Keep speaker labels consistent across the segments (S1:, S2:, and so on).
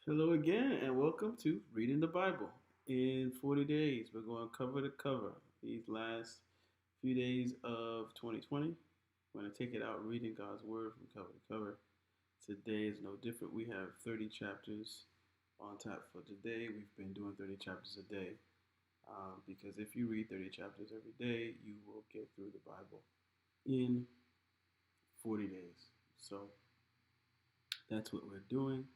S1: Hello again, and welcome to Reading the Bible. In 40 days, we're going cover to cover. These last few days of 2020, we're going to take it out reading God's Word from cover to cover. Today is no different. We have 30 chapters on tap for today. We've been doing 30 chapters a day because if you read 30 chapters every day, you will get through the Bible in 40 days. So that's what we're doing.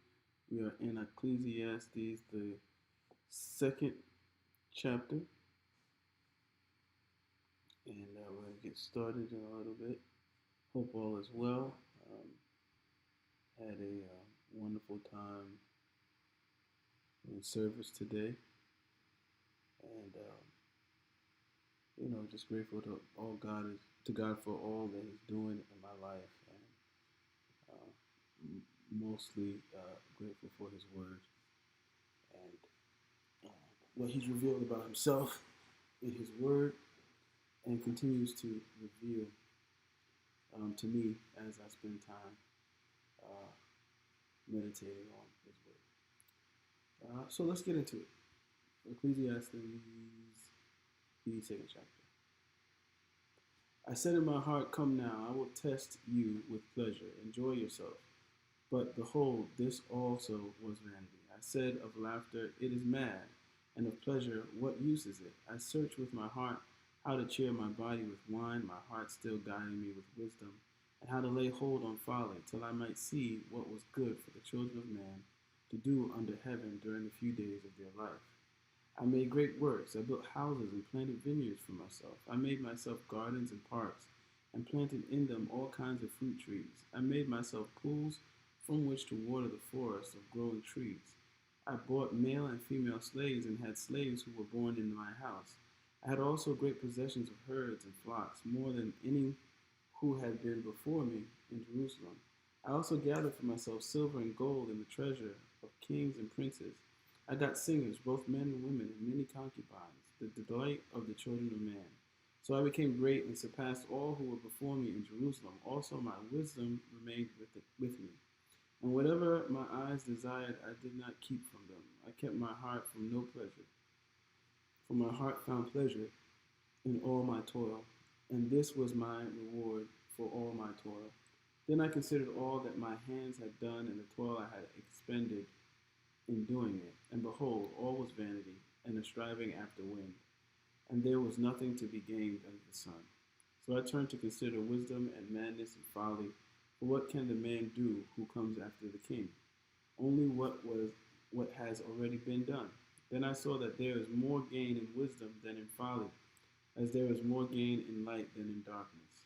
S1: We are in Ecclesiastes, the second chapter, and we're going to get started in a little bit. Hope all is well. Had a wonderful time in service today, and just grateful to all God is to God for all that He's doing in my life, and mostly grateful for His Word and what He's revealed about Himself in His Word, and continues to reveal to me as I spend time uh, meditating on His Word. So let's get into it. Ecclesiastes, the second chapter. I said in my heart, come now, I will test you with pleasure. Enjoy yourself. But behold, this also was vanity. I said of laughter, it is mad, and of pleasure, what use is it? I searched with my heart how to cheer my body with wine, my heart still guiding me with wisdom, and how to lay hold on folly, till I might see what was good for the children of man to do under heaven during the few days of their life. I made great works. I built houses and planted vineyards for myself. I made myself gardens and parks and planted in them all kinds of fruit trees. I made myself pools from which to water the forest of growing trees. I bought male and female slaves and had slaves who were born in my house. I had also great possessions of herds and flocks, more than any who had been before me in Jerusalem. I also gathered for myself silver and gold and the treasure of kings and princes. I got singers, both men and women, and many concubines, the delight of the children of man. So I became great and surpassed all who were before me in Jerusalem. Also my wisdom remained with me. And whatever my eyes desired, I did not keep from them. I kept my heart from no pleasure, for my heart found pleasure in all my toil, and this was my reward for all my toil. Then I considered all that my hands had done and the toil I had expended in doing it, and behold, all was vanity and a striving after wind, and there was nothing to be gained under the sun. So I turned to consider wisdom and madness and folly. For what can the man do who comes after the king? Only what has already been done. Then I saw that there is more gain in wisdom than in folly, as there is more gain in light than in darkness.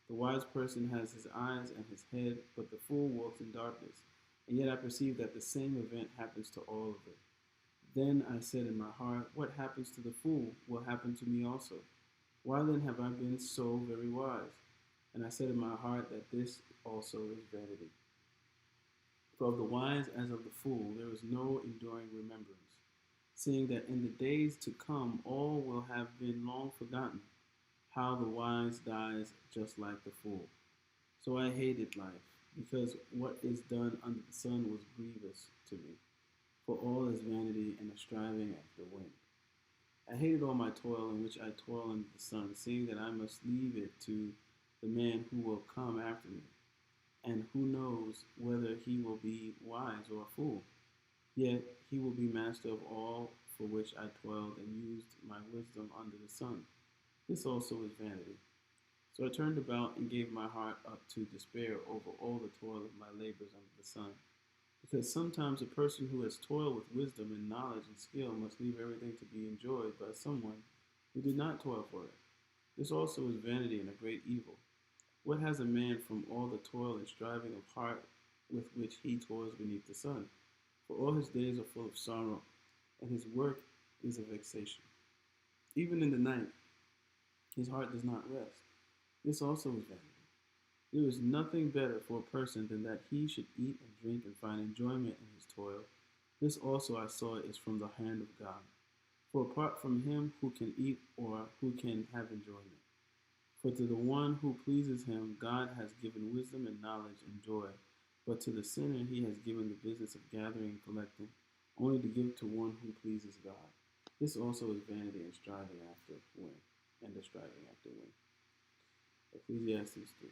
S1: The wise person has his eyes and his head, but the fool walks in darkness. And yet I perceive that the same event happens to all of it. Then I said in my heart, what happens to the fool will happen to me also. Why then have I been so very wise? And I said in my heart that this also is vanity. For of the wise as of the fool there is no enduring remembrance, seeing that in the days to come all will have been long forgotten, how the wise dies just like the fool. So I hated life, because what is done under the sun was grievous to me. For all is vanity and a striving after wind. I hated all my toil in which I toil under the sun, seeing that I must leave it to the man who will come after me. And who knows whether he will be wise or a fool? Yet he will be master of all for which I toiled and used my wisdom under the sun. This also is vanity. So I turned about and gave my heart up to despair over all the toil of my labors under the sun. Because sometimes a person who has toiled with wisdom and knowledge and skill must leave everything to be enjoyed by someone who did not toil for it. This also is vanity and a great evil. What has a man from all the toil and striving of heart with which he toils beneath the sun? For all his days are full of sorrow, and his work is a vexation. Even in the night, his heart does not rest. This also is vanity. There is nothing better for a person than that he should eat and drink and find enjoyment in his toil. This also I saw is from the hand of God. For apart from him, who can eat or who can have enjoyment? For to the one who pleases him, God has given wisdom and knowledge and joy. But to the sinner he has given the business of gathering and collecting, only to give to one who pleases God. This also is vanity and striving after wind, and the striving after wind. Ecclesiastes 3.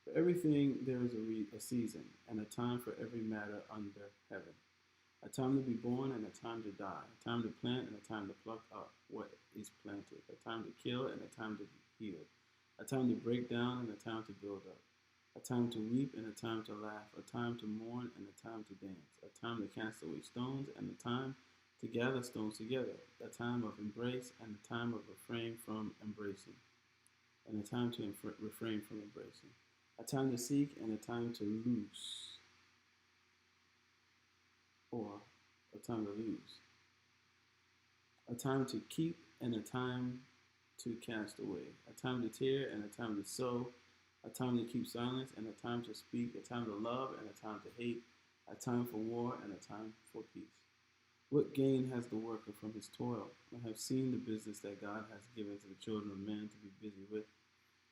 S1: For everything there is a season, and a time for every matter under heaven. A time to be born and a time to die, a time to plant and a time to pluck up what is planted, a time to kill and a time to heal, a time to break down and a time to build up, a time to weep and a time to laugh, a time to mourn and a time to dance, a time to cast away stones and a time to gather stones together, a time of embrace and a time of refrain from embracing, and a time to refrain from embracing, a time to seek and a time to loose, or a time to lose, a time to keep and a time to cast away, a time to tear and a time to sow, a time to keep silence and a time to speak, a time to love and a time to hate, a time for war and a time for peace. What gain has the worker from his toil? I have seen the business that God has given to the children of man to be busy with.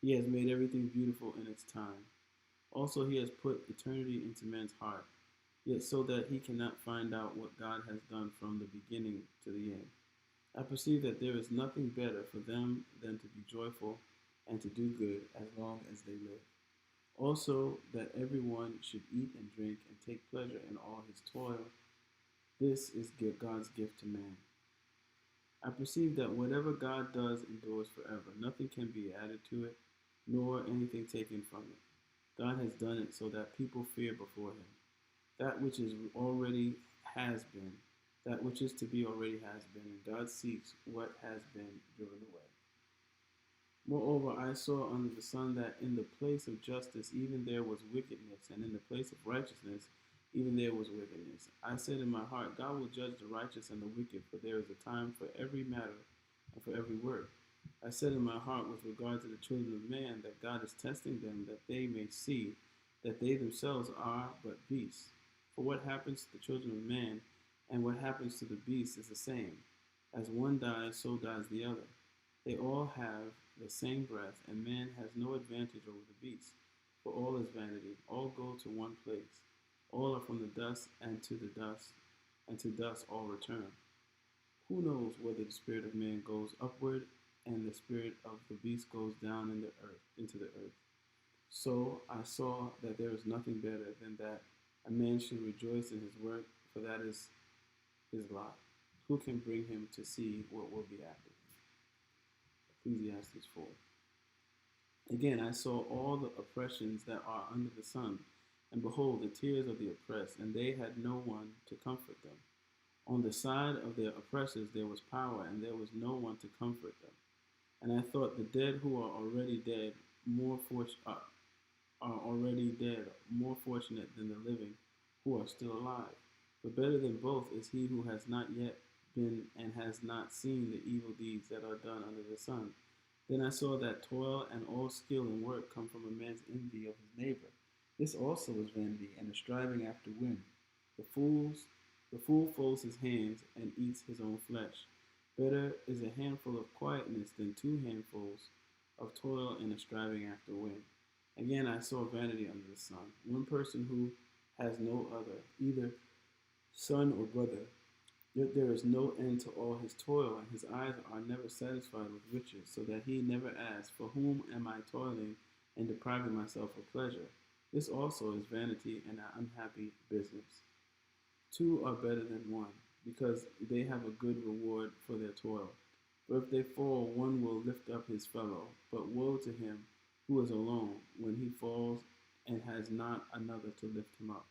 S1: He has made everything beautiful in its time. Also, he has put eternity into man's heart, yet so that he cannot find out what God has done from the beginning to the end. I perceive that there is nothing better for them than to be joyful and to do good as long as they live. Also, that everyone should eat and drink and take pleasure in all his toil. This is God's gift to man. I perceive that whatever God does endures forever. Nothing can be added to it, nor anything taken from it. God has done it so that people fear before him. That which is already has been, that which is to be already has been, and God seeks what has been driven away. Moreover, I saw under the sun that in the place of justice even there was wickedness, and in the place of righteousness even there was wickedness. I said in my heart, God will judge the righteous and the wicked, for there is a time for every matter and for every work. I said in my heart with regard to the children of man that God is testing them, that they may see that they themselves are but beasts. For what happens to the children of man and what happens to the beasts is the same. As one dies, so dies the other. They all have the same breath, and man has no advantage over the beasts. For all is vanity, all go to one place. All are from the dust, and to the dust, and to dust all return. Who knows whether the spirit of man goes upward, and the spirit of the beast goes down in the earth, into the earth? So I saw that there is nothing better than that a man should rejoice in his work, for that is his lot. Who can bring him to see what will be after him? Ecclesiastes 4. Again, I saw all the oppressions that are under the sun, and behold, the tears of the oppressed, and they had no one to comfort them. On the side of their oppressors there was power, and there was no one to comfort them. And I thought the dead who are already dead are already dead, more fortunate than the living who are still alive. But better than both is he who has not yet been and has not seen the evil deeds that are done under the sun. Then I saw that toil and all skill and work come from a man's envy of his neighbor. This also is vanity and a striving after wind. The fool folds his hands and eats his own flesh. Better is a handful of quietness than two handfuls of toil and a striving after wind. Again, I saw vanity under the sun. One person who has no other, either son or brother, yet there is no end to all his toil, and his eyes are never satisfied with riches, so that he never asks, for whom am I toiling and depriving myself of pleasure? This also is vanity and an unhappy business. Two are better than one, because they have a good reward for their toil. For if they fall, one will lift up his fellow. But woe to him who is alone when he falls and has not another to lift him up.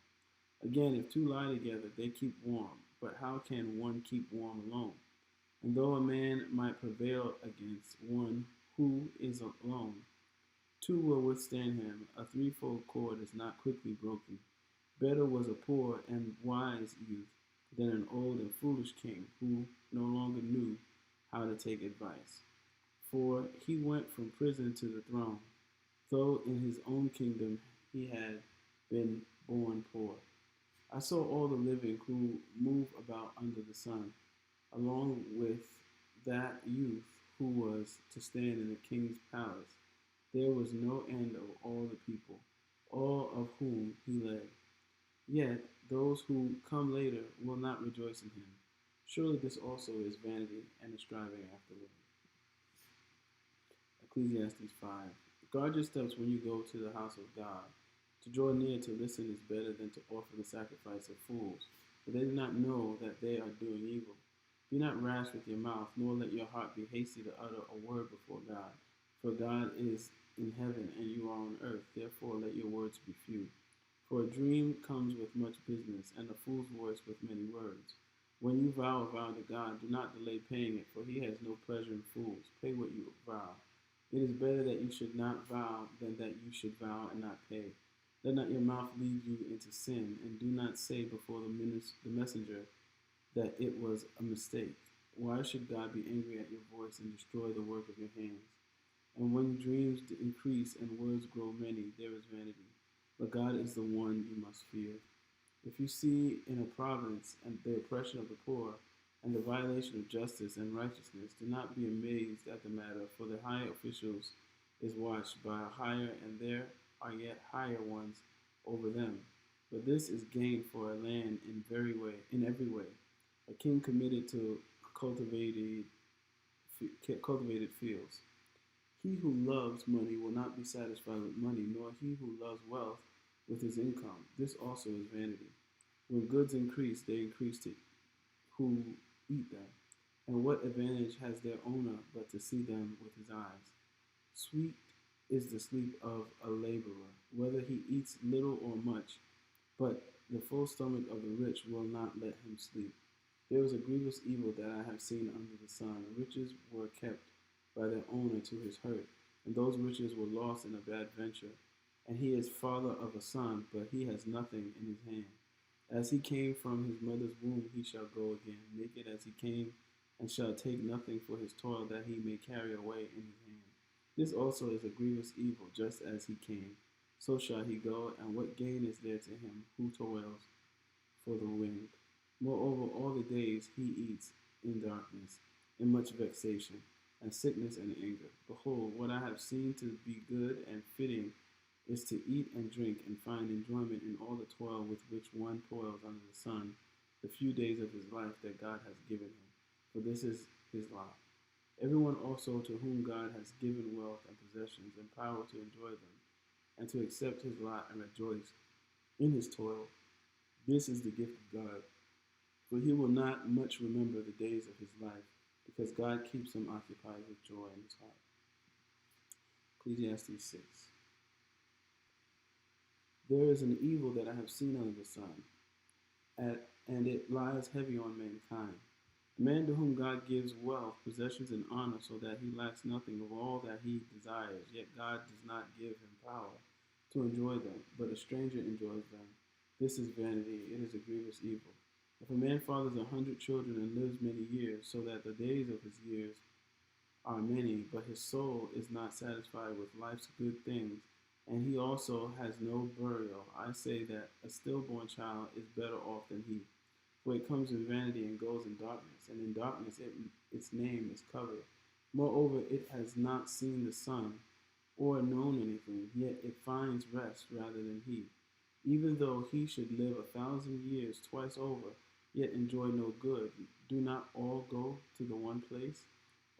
S1: Again, if two lie together, they keep warm. But how can one keep warm alone? And though a man might prevail against one who is alone, two will withstand him. A threefold cord is not quickly broken. Better was a poor and wise youth than an old and foolish king who no longer knew how to take advice. For he went from prison to the throne, though in his own kingdom he had been born poor. I saw all the living who move about under the sun, along with that youth who was to stand in the king's palace. There was no end of all the people. all of whom he led. Yet those who come later will not rejoice in him. Surely this also is vanity and a striving after wind. Ecclesiastes 5. Guard your steps when you go to the house of God. To draw near to listen is better than to offer the sacrifice of fools, for they do not know that they are doing evil. Be not rash with your mouth, nor let your heart be hasty to utter a word before God. For God is in heaven, and you are on earth. Therefore let your words be few. For a dream comes with much business, and a fool's voice with many words. When you vow a vow to God, do not delay paying it, for he has no pleasure in fools. Pay what you vow. It is better that you should not vow than that you should vow and not pay. Let not your mouth lead you into sin, and do not say before the messenger that it was a mistake. Why should God be angry at your voice and destroy the work of your hands? And when dreams increase and words grow many, there is vanity. But God is the one you must fear. If you see in a province and the oppression of the poor, and the violation of justice and righteousness, do not be amazed at the matter, for the high officials is watched by a higher, and there are yet higher ones over them. But this is gain for a land in every way. A king committed to cultivated fields. He who loves money will not be satisfied with money, nor he who loves wealth with his income. This also is vanity. When goods increase, they increase to who eat them. And what advantage has their owner but to see them with his eyes? Sweet is the sleep of a laborer, whether he eats little or much, but the full stomach of the rich will not let him sleep. There is a grievous evil that I have seen under the sun. Riches were kept by their owner to his hurt, and those riches were lost in a bad venture. And he is father of a son, but he has nothing in his hand. As he came from his mother's womb, he shall go again, naked as he came, and shall take nothing for his toil that he may carry away in his hand. This also is a grievous evil, just as he came, so shall he go, and what gain is there to him who toils for the wind? Moreover, all the days he eats in darkness, in much vexation, and sickness and anger. Behold, what I have seen to be good and fitting is to eat and drink and find enjoyment in all the toil with which one toils under the sun, the few days of his life that God has given him. For this is his lot. Everyone also to whom God has given wealth and possessions and power to enjoy them, and to accept his lot and rejoice in his toil, this is the gift of God. For he will not much remember the days of his life, because God keeps him occupied with joy in his heart. Ecclesiastes 6. There is an evil that I have seen under the sun, and it lies heavy on mankind. A man to whom God gives wealth, possessions, and honor, so that he lacks nothing of all that he desires, yet God does not give him power to enjoy them, but a stranger enjoys them. This is vanity, it is a grievous evil. If a man fathers 100 children and lives many years, so that the days of his years are many, but his soul is not satisfied with life's good things, and he also has no burial, I say that a stillborn child is better off than he. For it comes in vanity and goes in darkness, and in darkness its name is covered. Moreover, it has not seen the sun or known anything, yet it finds rest rather than he. Even though he should live 1,000 years twice over, yet enjoy no good, do not all go to the one place?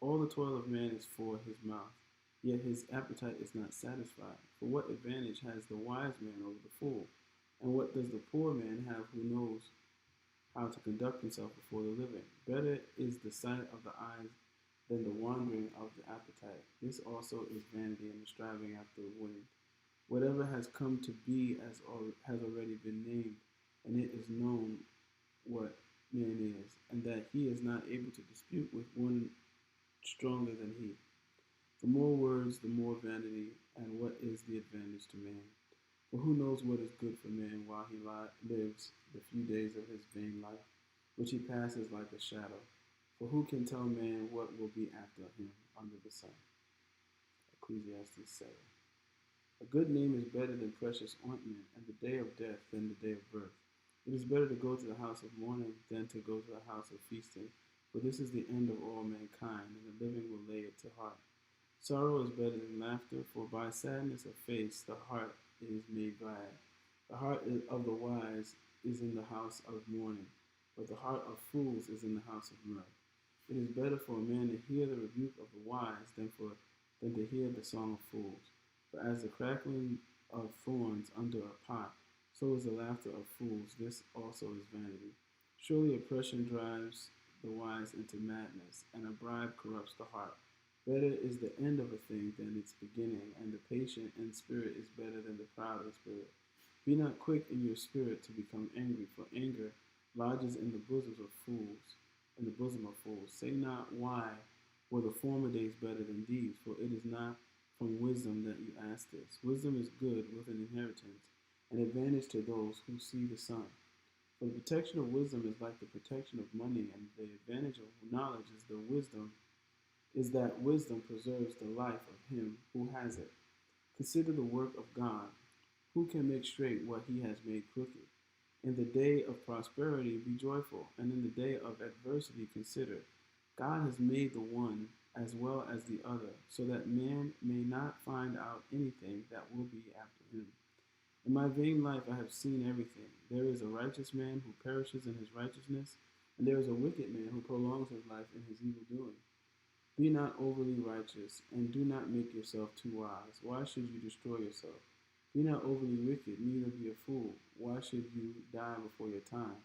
S1: All the toil of man is for his mouth, yet his appetite is not satisfied. For what advantage has the wise man over the fool? And what does the poor man have who knows how to conduct himself before the living? Better is the sight of the eyes than the wandering of the appetite. This also is vanity and the striving after the wind. Whatever has come to be has already been named, and it is known what man is, and that he is not able to dispute with one stronger than he. The more words, the more vanity, and what is the advantage to man? For who knows what is good for man while he lives the few days of his vain life, which he passes like a shadow? For who can tell man what will be after him under the sun? Ecclesiastes 7. A good name is better than precious ointment, and the day of death than the day of birth. It is better to go to the house of mourning than to go to the house of feasting, for this is the end of all mankind, and the living will lay it to heart. Sorrow is better than laughter, for by sadness of face the heart is made glad. The heart of the wise is in the house of mourning, but the heart of fools is in the house of mirth. It is better for a man to hear the rebuke of the wise than to hear the song of fools. For as the crackling of thorns under a pot, so is the laughter of fools. This also is vanity. Surely oppression drives the wise into madness, and a bribe corrupts the heart. Better is the end of a thing than its beginning, and the patient in spirit is better than the proud in spirit. Be not quick in your spirit to become angry, for anger lodges in the bosoms of fools, in the bosom of fools. Say not, why were the former days better than these? For it is not from wisdom that you ask this. Wisdom is good with an inheritance, an advantage to those who see the sun. For the protection of wisdom is like the protection of money, and the advantage of knowledge is that wisdom preserves the life of him who has it. Consider the work of God. Who can make straight what he has made crooked? In the day of prosperity be joyful, and in the day of adversity consider. God has made the one as well as the other, so that man may not find out anything that will be after him. In my vain life I have seen everything. There is a righteous man who perishes in his righteousness, and there is a wicked man who prolongs his life in his evil doing. Be not overly righteous, and do not make yourself too wise. Why should you destroy yourself? Be not overly wicked, neither be a fool. Why should you die before your time?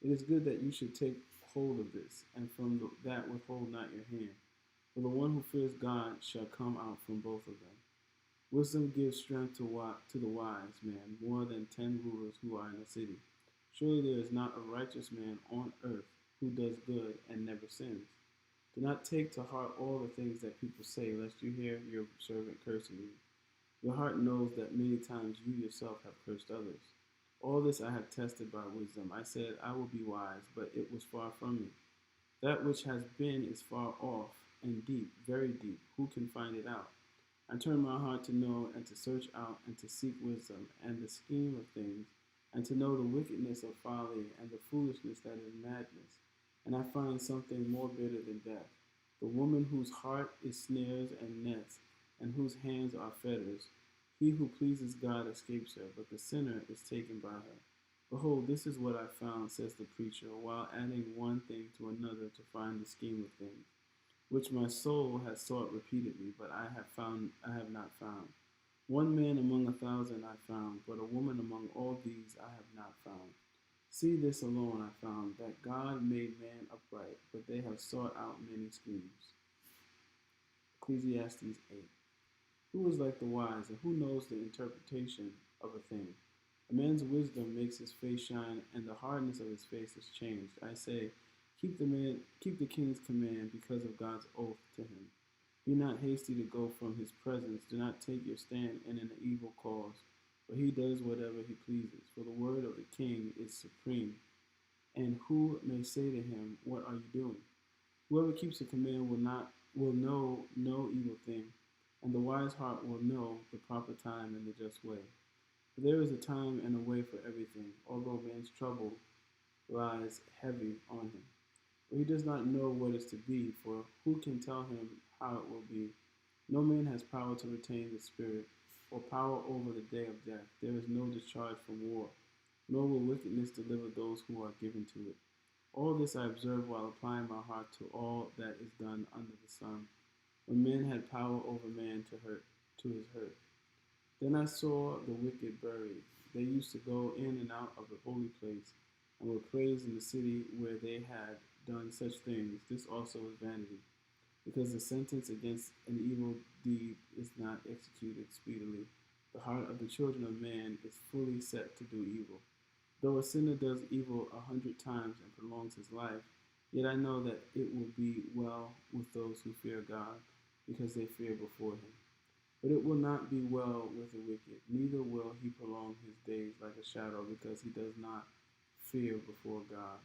S1: It is good that you should take hold of this, and from that withhold not your hand. For the one who fears God shall come out from both of them. Wisdom gives strength to the wise man, more than 10 rulers who are in a city. Surely there is not a righteous man on earth who does good and never sins. Do not take to heart all the things that people say, lest you hear your servant cursing you. Your heart knows that many times you yourself have cursed others. All this I have tested by wisdom. I said, I will be wise, but it was far from me. That which has been is far off and deep, very deep. Who can find it out? I turn my heart to know and to search out and to seek wisdom and the scheme of things, and to know the wickedness of folly and the foolishness that is madness. And I find something more bitter than death. The woman whose heart is snares and nets, and whose hands are fetters. He who pleases God escapes her, but the sinner is taken by her. Behold, this is what I found, says the preacher, while adding one thing to another to find the scheme of things, which my soul has sought repeatedly, but I have not found. One man among 1,000 I found, but a woman among all these I have not found. See, this alone I found, that God made man upright, but they have sought out many schemes. Ecclesiastes 8. Who is like the wise, and who knows the interpretation of a thing? A man's wisdom makes his face shine, and the hardness of his face is changed. I say, keep the king's command because of God's oath to him. Be not hasty to go from his presence. Do not take your stand in an evil cause, for he does whatever he pleases. For the word of the king is supreme, and who may say to him, what are you doing? Whoever keeps the command will know no evil thing, and the wise heart will know the proper time and the just way. For there is a time and a way for everything, although man's trouble lies heavy on him. For he does not know what is to be, for who can tell him how it will be? No man has power to retain the spirit, or power over the day of death. There is no discharge from war, nor will wickedness deliver those who are given to it. All this I observed while applying my heart to all that is done under the sun, when men had power over man to his hurt. Then I saw the wicked buried. They used to go in and out of the holy place, and were praised in the city where they had done such things. This also is vanity, because the sentence against an evil deed is not executed speedily. The heart of the children of man is fully set to do evil. Though a sinner does evil 100 times and prolongs his life, yet I know that it will be well with those who fear God, because they fear before him. But it will not be well with the wicked, neither will he prolong his days like a shadow, because he does not fear before God.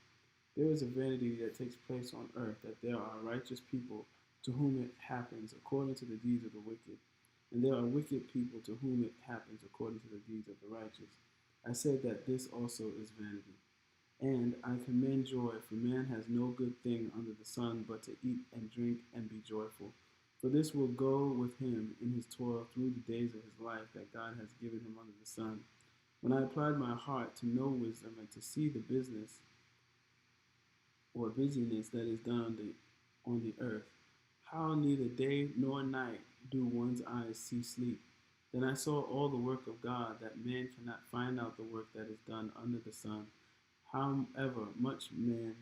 S1: There is a vanity that takes place on earth, that there are righteous people to whom it happens according to the deeds of the wicked, and there are wicked people to whom it happens according to the deeds of the righteous. I said that this also is vanity. And I commend joy, for man has no good thing under the sun but to eat and drink and be joyful. For this will go with him in his toil through the days of his life that God has given him under the sun. When I applied my heart to know wisdom and to see the business or busyness that is done on the earth, how neither day nor night do one's eyes see sleep. Then I saw all the work of God, that man cannot find out the work that is done under the sun. However much man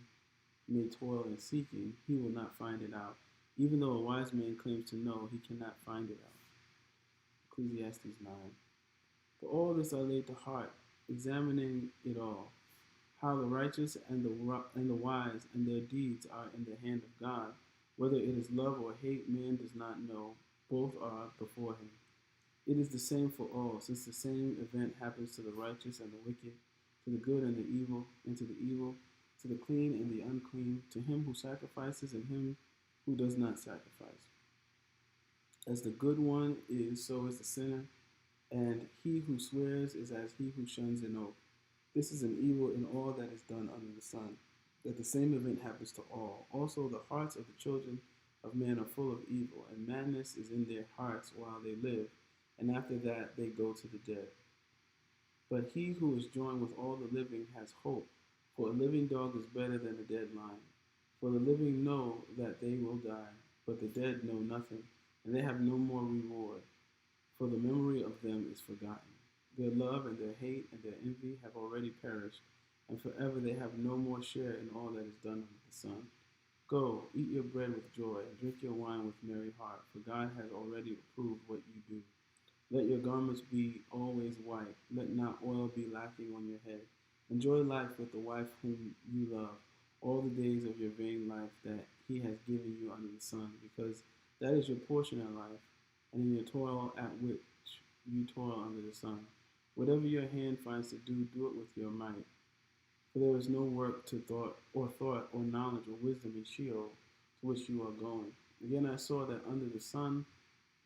S1: may toil in seeking, he will not find it out. Even though a wise man claims to know, he cannot find it out. Ecclesiastes 9. For all this I laid to heart, examining it all, how the righteous and the wise and their deeds are in the hand of God. Whether it is love or hate, man does not know. Both are before him. It is the same for all, since the same event happens to the righteous and the wicked, to the good and the evil, and to the evil, to the clean and the unclean, to him who sacrifices and him who does not sacrifice. As the good one is, so is the sinner, and he who swears is as he who shuns an oath. This is an evil in all that is done under the sun, that the same event happens to all. Also, the hearts of the children of men are full of evil, and madness is in their hearts while they live, and after that they go to the dead. But he who is joined with all the living has hope, for a living dog is better than a dead lion. For the living know that they will die, but the dead know nothing, and they have no more reward, for the memory of them is forgotten. Their love and their hate and their envy have already perished, and forever they have no more share in all that is done under the sun. Go, eat your bread with joy, and drink your wine with merry heart, for God has already approved what you do. Let your garments be always white, let not oil be lacking on your head. Enjoy life with the wife whom you love, all the days of your vain life that he has given you under the sun, because that is your portion in life, and in your toil at which you toil under the sun. Whatever your hand finds to do, do it with your might. For there is no work to thought or knowledge or wisdom in Sheol, to which you are going. Again I saw that under the sun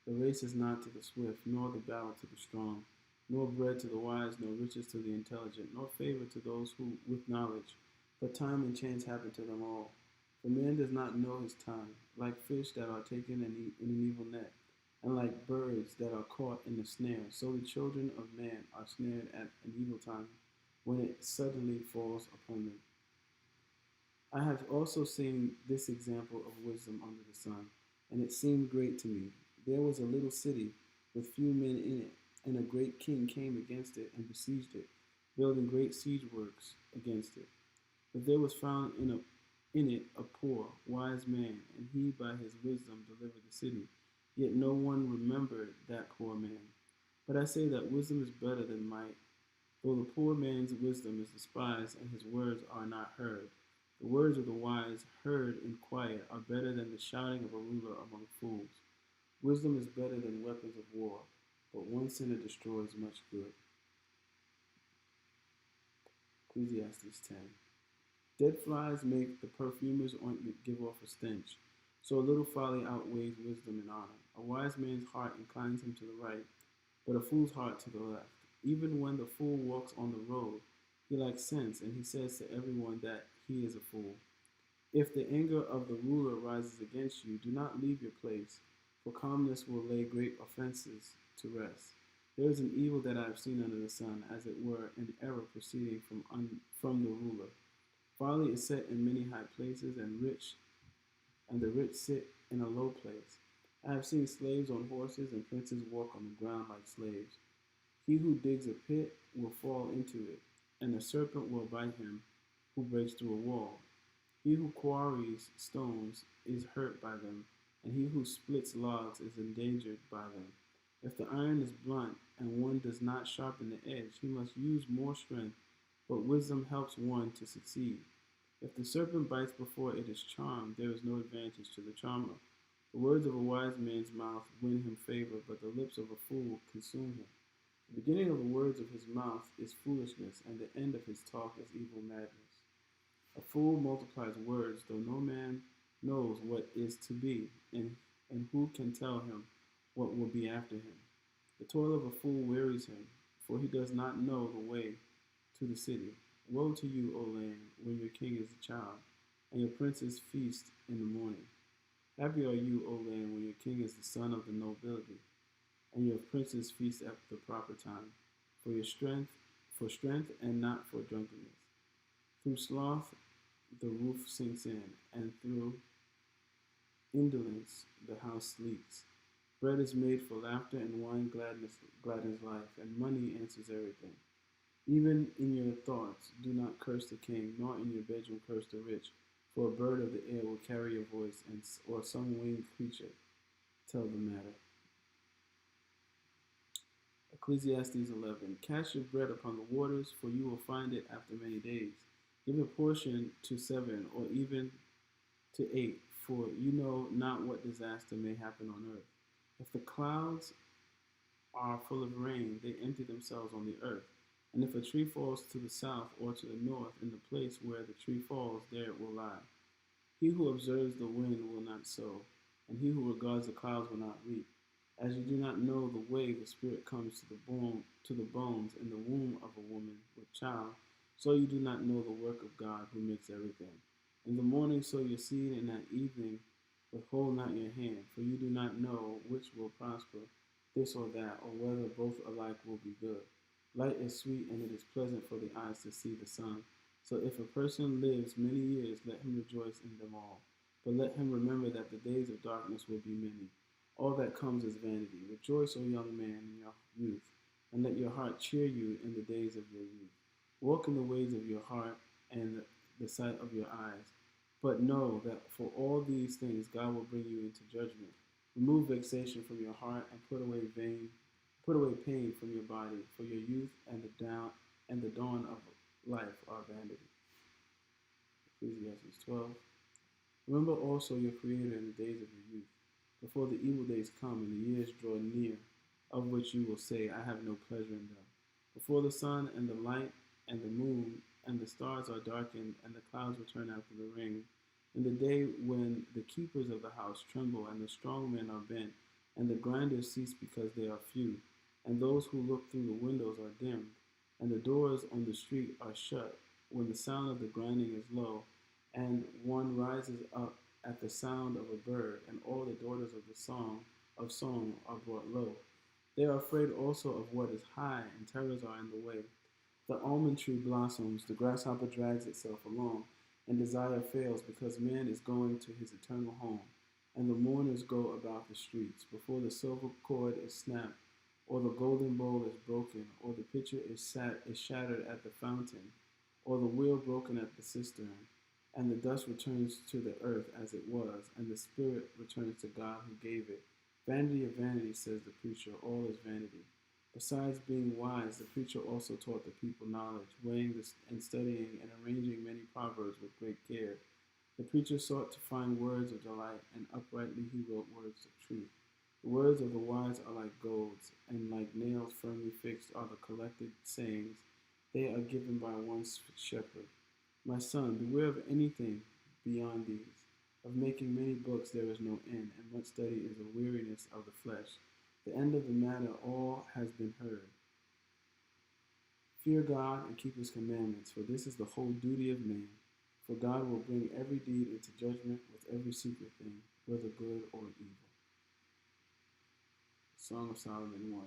S1: the race is not to the swift, nor the battle to the strong, nor bread to the wise, nor riches to the intelligent, nor favor to those who with knowledge. But time and chance happen to them all. For man does not know his time, like fish that are taken in an evil net, and like birds that are caught in a snare, so the children of man are snared at an evil time, when it suddenly falls upon them. I have also seen this example of wisdom under the sun, and it seemed great to me. There was a little city with few men in it, and a great king came against it and besieged it, building great siege works against it. But there was found in it a poor, wise man, and he by his wisdom delivered the city. Yet no one remembered that poor man. But I say that wisdom is better than might, though the poor man's wisdom is despised and his words are not heard. The words of the wise, heard in quiet, are better than the shouting of a ruler among fools. Wisdom is better than weapons of war, but one sinner destroys much good. Ecclesiastes 10. Dead flies make the perfumer's ointment give off a stench, so a little folly outweighs wisdom and honor. A wise man's heart inclines him to the right, but a fool's heart to the left. Even when the fool walks on the road, he lacks sense, and he says to everyone that he is a fool. If the anger of the ruler rises against you, do not leave your place, for calmness will lay great offenses to rest. There is an evil that I have seen under the sun, as it were an error proceeding from the ruler. Folly is set in many high places, and the rich sit in a low place. I have seen slaves on horses, and princes walk on the ground like slaves. He who digs a pit will fall into it, and a serpent will bite him who breaks through a wall. He who quarries stones is hurt by them, and he who splits logs is endangered by them. If the iron is blunt and one does not sharpen the edge, he must use more strength, but wisdom helps one to succeed. If the serpent bites before it is charmed, there is no advantage to the charmer. The words of a wise man's mouth win him favor, but the lips of a fool consume him. The beginning of the words of his mouth is foolishness, and the end of his talk is evil madness. A fool multiplies words, though no man knows what is to be, and who can tell him what will be after him. The toil of a fool wearies him, for he does not know the way to the city. Woe to you, O land, when your king is a child, and your princes feast in the morning. Happy are you, O land, when your king is the son of the nobility, and your princes feast at the proper time, for your strength, for strength and not for drunkenness. Through sloth the roof sinks in, and through indolence the house sleeps. Bread is made for laughter, and wine gladdens life, and money answers everything. Even in your thoughts, do not curse the king, nor in your bedroom curse the rich, for a bird of the air will carry your voice, or some winged creature tell the matter. Ecclesiastes 11. Cast your bread upon the waters, for you will find it after many days. Give a portion to 7, or even to 8, for you know not what disaster may happen on earth. If the clouds are full of rain, they empty themselves on the earth. And if a tree falls to the south or to the north, in the place where the tree falls, there it will lie. He who observes the wind will not sow, and he who regards the clouds will not reap. As you do not know the way the Spirit comes to the bones in the womb of a woman with child, so you do not know the work of God who makes everything. In the morning sow your seed, and at evening withhold not your hand, for you do not know which will prosper, this or that, or whether both alike will be good. Light is sweet, and it is pleasant for the eyes to see the sun. So if a person lives many years, let him rejoice in them all. But let him remember that the days of darkness will be many. All that comes is vanity. Rejoice, O young man, in your youth, and let your heart cheer you in the days of your youth. Walk in the ways of your heart and the sight of your eyes. But know that for all these things God will bring you into judgment. Remove vexation from your heart and put away pain from your body, for your youth and the dawn of life are vanity. Ecclesiastes 12. Remember also your Creator in the days of your youth, before the evil days come and the years draw near, of which you will say, I have no pleasure in them. Before the sun and the light and the moon and the stars are darkened, and the clouds return after the rain, in the day when the keepers of the house tremble, and the strong men are bent, and the grinders cease because they are few, and those who look through the windows are dimmed, and the doors on the street are shut, when the sound of the grinding is low, and one rises up at the sound of a bird, and all the daughters of the song are brought low. They are afraid also of what is high, and terrors are in the way. The almond tree blossoms, the grasshopper drags itself along, and desire fails because man is going to his eternal home, and the mourners go about the streets, before the silver cord is snapped, or the golden bowl is broken, or the pitcher is shattered at the fountain, or the wheel broken at the cistern, and the dust returns to the earth as it was, and the spirit returns to God who gave it. Vanity of vanity, says the preacher, all is vanity. Besides being wise, the preacher also taught the people knowledge, weighing and studying and arranging many proverbs with great care. The preacher sought to find words of delight, and uprightly he wrote words of truth. The words of the wise are like golds, and like nails firmly fixed are the collected sayings. They are given by one shepherd. My son, beware of anything beyond these. Of making many books there is no end, and much study is a weariness of the flesh. The end of the matter all has been heard. Fear God and keep his commandments, for this is the whole duty of man. For God will bring every deed into judgment with every secret thing, whether good or evil. Song of Solomon 1.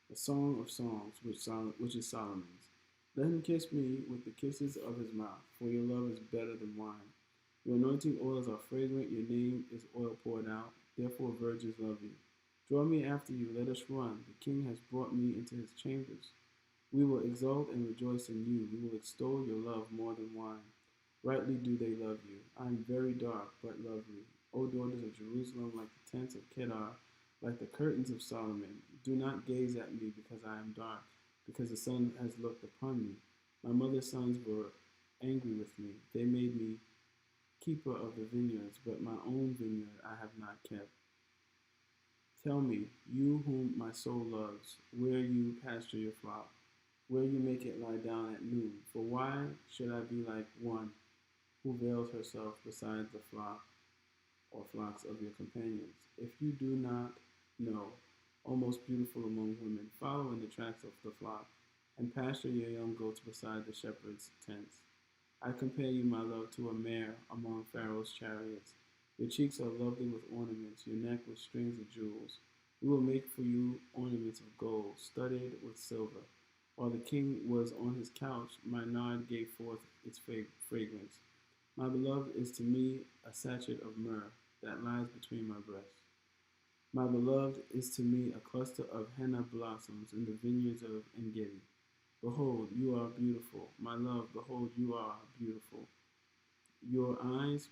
S1: The Song of Songs, which is Solomon's. Let him kiss me with the kisses of his mouth, for your love is better than wine. Your anointing oils are fragrant, your name is oil poured out, therefore virgins love you. Draw me after you, let us run. The king has brought me into his chambers. We will exult and rejoice in you. We will extol your love more than wine. Rightly do they love you. I am very dark, but lovely. O daughters of Jerusalem, like the tents of Kedar, like the curtains of Solomon. Do not gaze at me because I am dark, because the sun has looked upon me. My mother's sons were angry with me. They made me keeper of the vineyards, but my own vineyard I have not kept. Tell me, you whom my soul loves, where you pasture your flock, where you make it lie down at noon. For why should I be like one who veils herself beside the flock or flocks of your companions? If you do not know, O most beautiful among women, follow in the tracks of the flock, and pasture your young goats beside the shepherd's tents. I compare you, my love, to a mare among Pharaoh's chariots, Your cheeks are lovely with ornaments, your neck with strings of jewels. We will make for you ornaments of gold, studded with silver. While the king was on his couch, my nard gave forth its fragrance. My beloved is to me a sachet of myrrh that lies between my breasts. My beloved is to me a cluster of henna blossoms in the vineyards of Engedi. Behold, you are beautiful. My love, behold, you are beautiful. Your eyes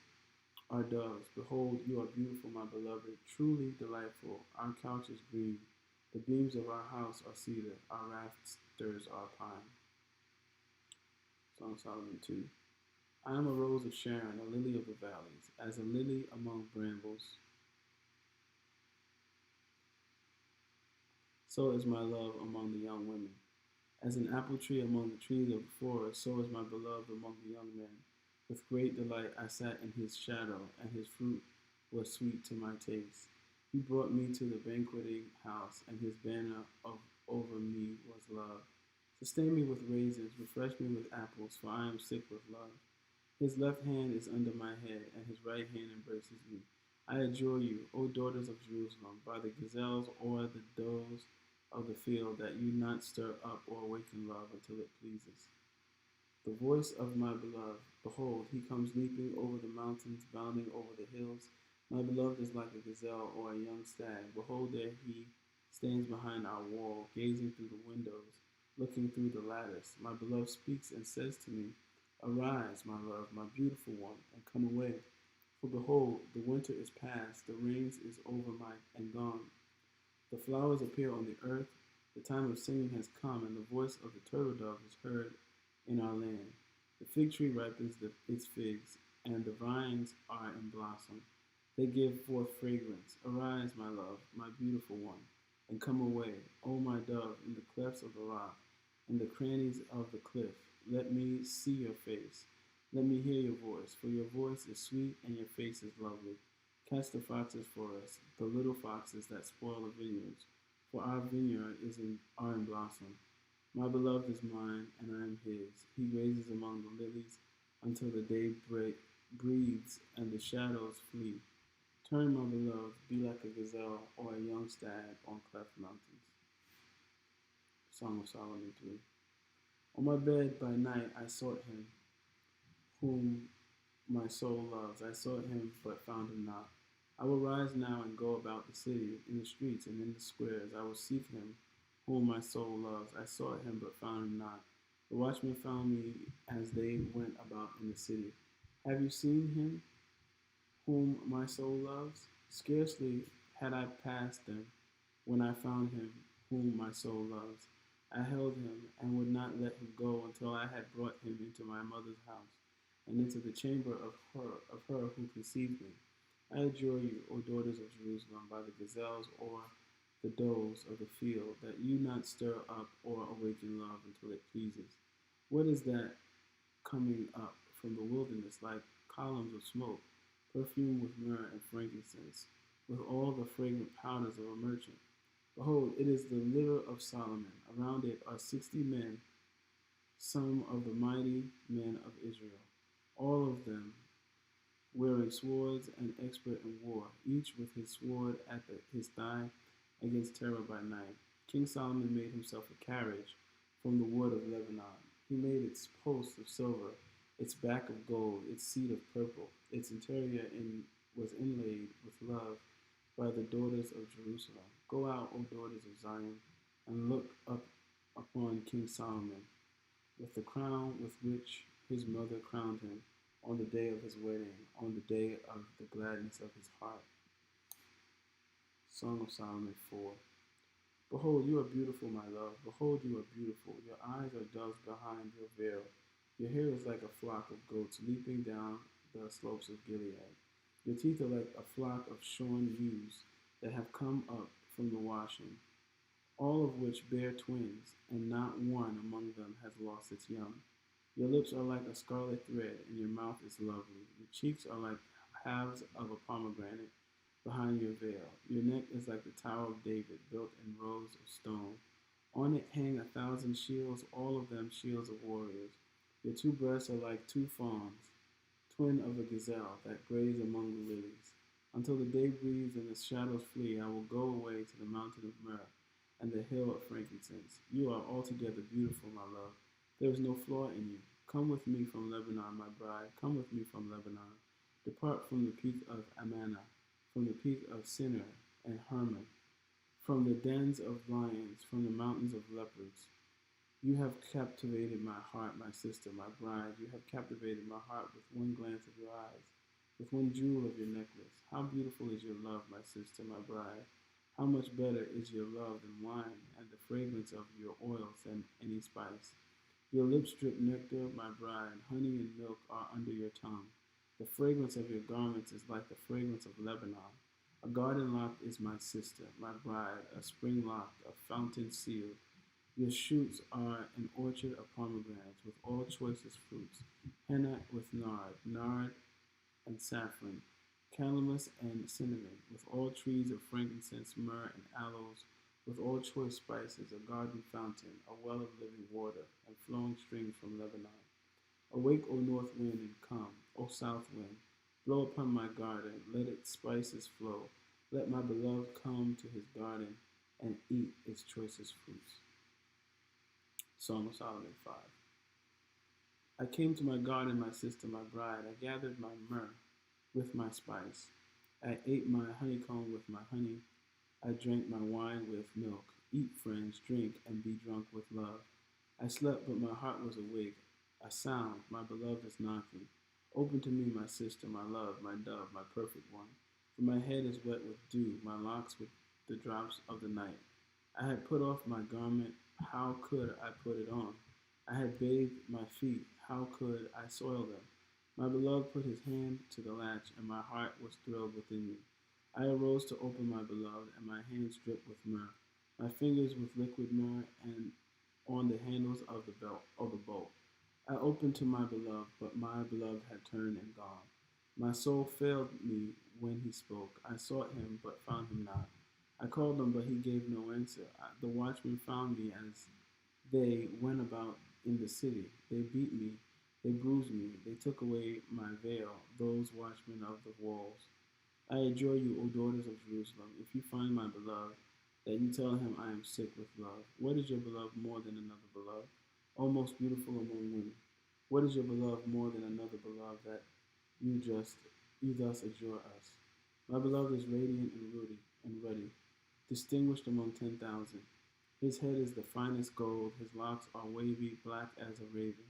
S1: are doves. Behold, you are beautiful, my beloved, truly delightful. Our couch is green. The beams of our house are cedar. Our rafters are pine. Song of Solomon 2. I am a rose of Sharon, a lily of the valleys. As a lily among brambles, so is my love among the young women. As an apple tree among the trees of the forest, so is my beloved among the young men. With great delight I sat in his shadow, and his fruit was sweet to my taste. He brought me to the banqueting house, and his banner over me was love. Sustain me with raisins, refresh me with apples, for I am sick with love. His left hand is under my head, and his right hand embraces me. I adjure you, O daughters of Jerusalem, by the gazelles or the does of the field, that you not stir up or awaken love until it pleases. The voice of my beloved, behold, he comes leaping over the mountains, bounding over the hills. My beloved is like a gazelle or a young stag. Behold, there he stands behind our wall, gazing through the windows, looking through the lattice. My beloved speaks and says to me, arise, my love, my beautiful one, and come away. For behold, the winter is past, the rains is over and gone. The flowers appear on the earth, the time of singing has come, and the voice of the turtle dove is heard in our land. The fig tree ripens its figs, and the vines are in blossom. They give forth fragrance. Arise, my love, my beautiful one, and come away, O my dove, in the clefts of the rock, in the crannies of the cliff. Let me see your face. Let me hear your voice, for your voice is sweet and your face is lovely. Catch the foxes for us, the little foxes that spoil the vineyards, for our vineyard are in blossom. My beloved is mine, and I am his. He grazes among the lilies until the day breathes and the shadows flee. Turn, my beloved, be like a gazelle or a young stag on cleft mountains. Song of Solomon 3. On my bed by night I sought him, whom my soul loves. I sought him, but found him not. I will rise now and go about the city, in the streets and in the squares. I will seek him, whom my soul loves. I sought him, but found him not. The watchmen found me as they went about in the city. Have you seen him, whom my soul loves? Scarcely had I passed them when I found him, whom my soul loves. I held him and would not let him go until I had brought him into my mother's house and into the chamber of her who conceived me. I adjure you, O daughters of Jerusalem, by the gazelles or the does of the field, that you not stir up or awaken love until it pleases. What is that coming up from the wilderness like columns of smoke, perfumed with myrrh and frankincense, with all the fragrant powders of a merchant? Behold, it is the litter of Solomon. Around it are 60 men, some of the mighty men of Israel, all of them wearing swords and expert in war, each with his sword at his thigh against terror by night. King Solomon made himself a carriage from the wood of Lebanon. He made its posts of silver, its back of gold, its seat of purple. Its interior was inlaid with love by the daughters of Jerusalem. Go out, O daughters of Zion, and look up upon King Solomon with the crown with which his mother crowned him on the day of his wedding, on the day of the gladness of his heart. Song of Solomon 4. Behold, you are beautiful, my love. Behold, you are beautiful. Your eyes are doves behind your veil. Your hair is like a flock of goats leaping down the slopes of Gilead. Your teeth are like a flock of shorn ewes that have come up from the washing, all of which bear twins, and not one among them has lost its young. Your lips are like a scarlet thread, and your mouth is lovely. Your cheeks are like halves of a pomegranate behind your veil. Your neck is like the Tower of David, built in rows of stone. On it hang 1,000 shields, all of them shields of warriors. Your two breasts are like two fawns, twin of a gazelle that graze among the lilies. Until the day breathes and the shadows flee, I will go away to the mountain of myrrh and the hill of frankincense. You are altogether beautiful, my love. There is no flaw in you. Come with me from Lebanon, my bride. Come with me from Lebanon. Depart from the peak of Amana, from the peak of Sinner and Hermon, from the dens of lions, from the mountains of leopards. You have captivated my heart, my sister, my bride. You have captivated my heart with one glance of your eyes, with one jewel of your necklace. How beautiful is your love, my sister, my bride. How much better is your love than wine, and the fragrance of your oils than any spice. Your lips drip nectar, my bride. Honey and milk are under your tongue. The fragrance of your garments is like the fragrance of Lebanon. A garden locked is my sister, my bride, a spring locked, a fountain sealed. Your shoots are an orchard of pomegranates with all choicest fruits, henna with nard and saffron, calamus and cinnamon, with all trees of frankincense, myrrh, and aloes, with all choice spices, a garden fountain, a well of living water, and flowing streams from Lebanon. Awake, O north wind, and come, O south wind, blow upon my garden, let its spices flow. Let my beloved come to his garden and eat its choicest fruits. Song of Solomon 5. I came to my garden, my sister, my bride. I gathered my myrrh with my spice. I ate my honeycomb with my honey. I drank my wine with milk. Eat, friends, drink, and be drunk with love. I slept, but my heart was awake. A sound, my beloved is knocking. Open to me, my sister, my love, my dove, my perfect one. For my head is wet with dew, my locks with the drops of the night. I had put off my garment, how could I put it on? I had bathed my feet, how could I soil them? My beloved put his hand to the latch, and my heart was thrilled within me. I arose to open my beloved, and my hands dripped with myrrh, my fingers with liquid myrrh, and on the handles of the bolt. I opened to my beloved, but my beloved had turned and gone. My soul failed me when he spoke. I sought him, but found him not. I called him, but he gave no answer. The watchmen found me as they went about in the city. They beat me, they bruised me, they took away my veil, those watchmen of the walls. I adjure you, O daughters of Jerusalem, if you find my beloved, that you tell him I am sick with love. What is your beloved more than another beloved? O most beautiful among women. What is your beloved more than another beloved that you just you thus adjure us? My beloved is radiant and ruddy, distinguished among 10,000. His head is the finest gold, his locks are wavy, black as a raven.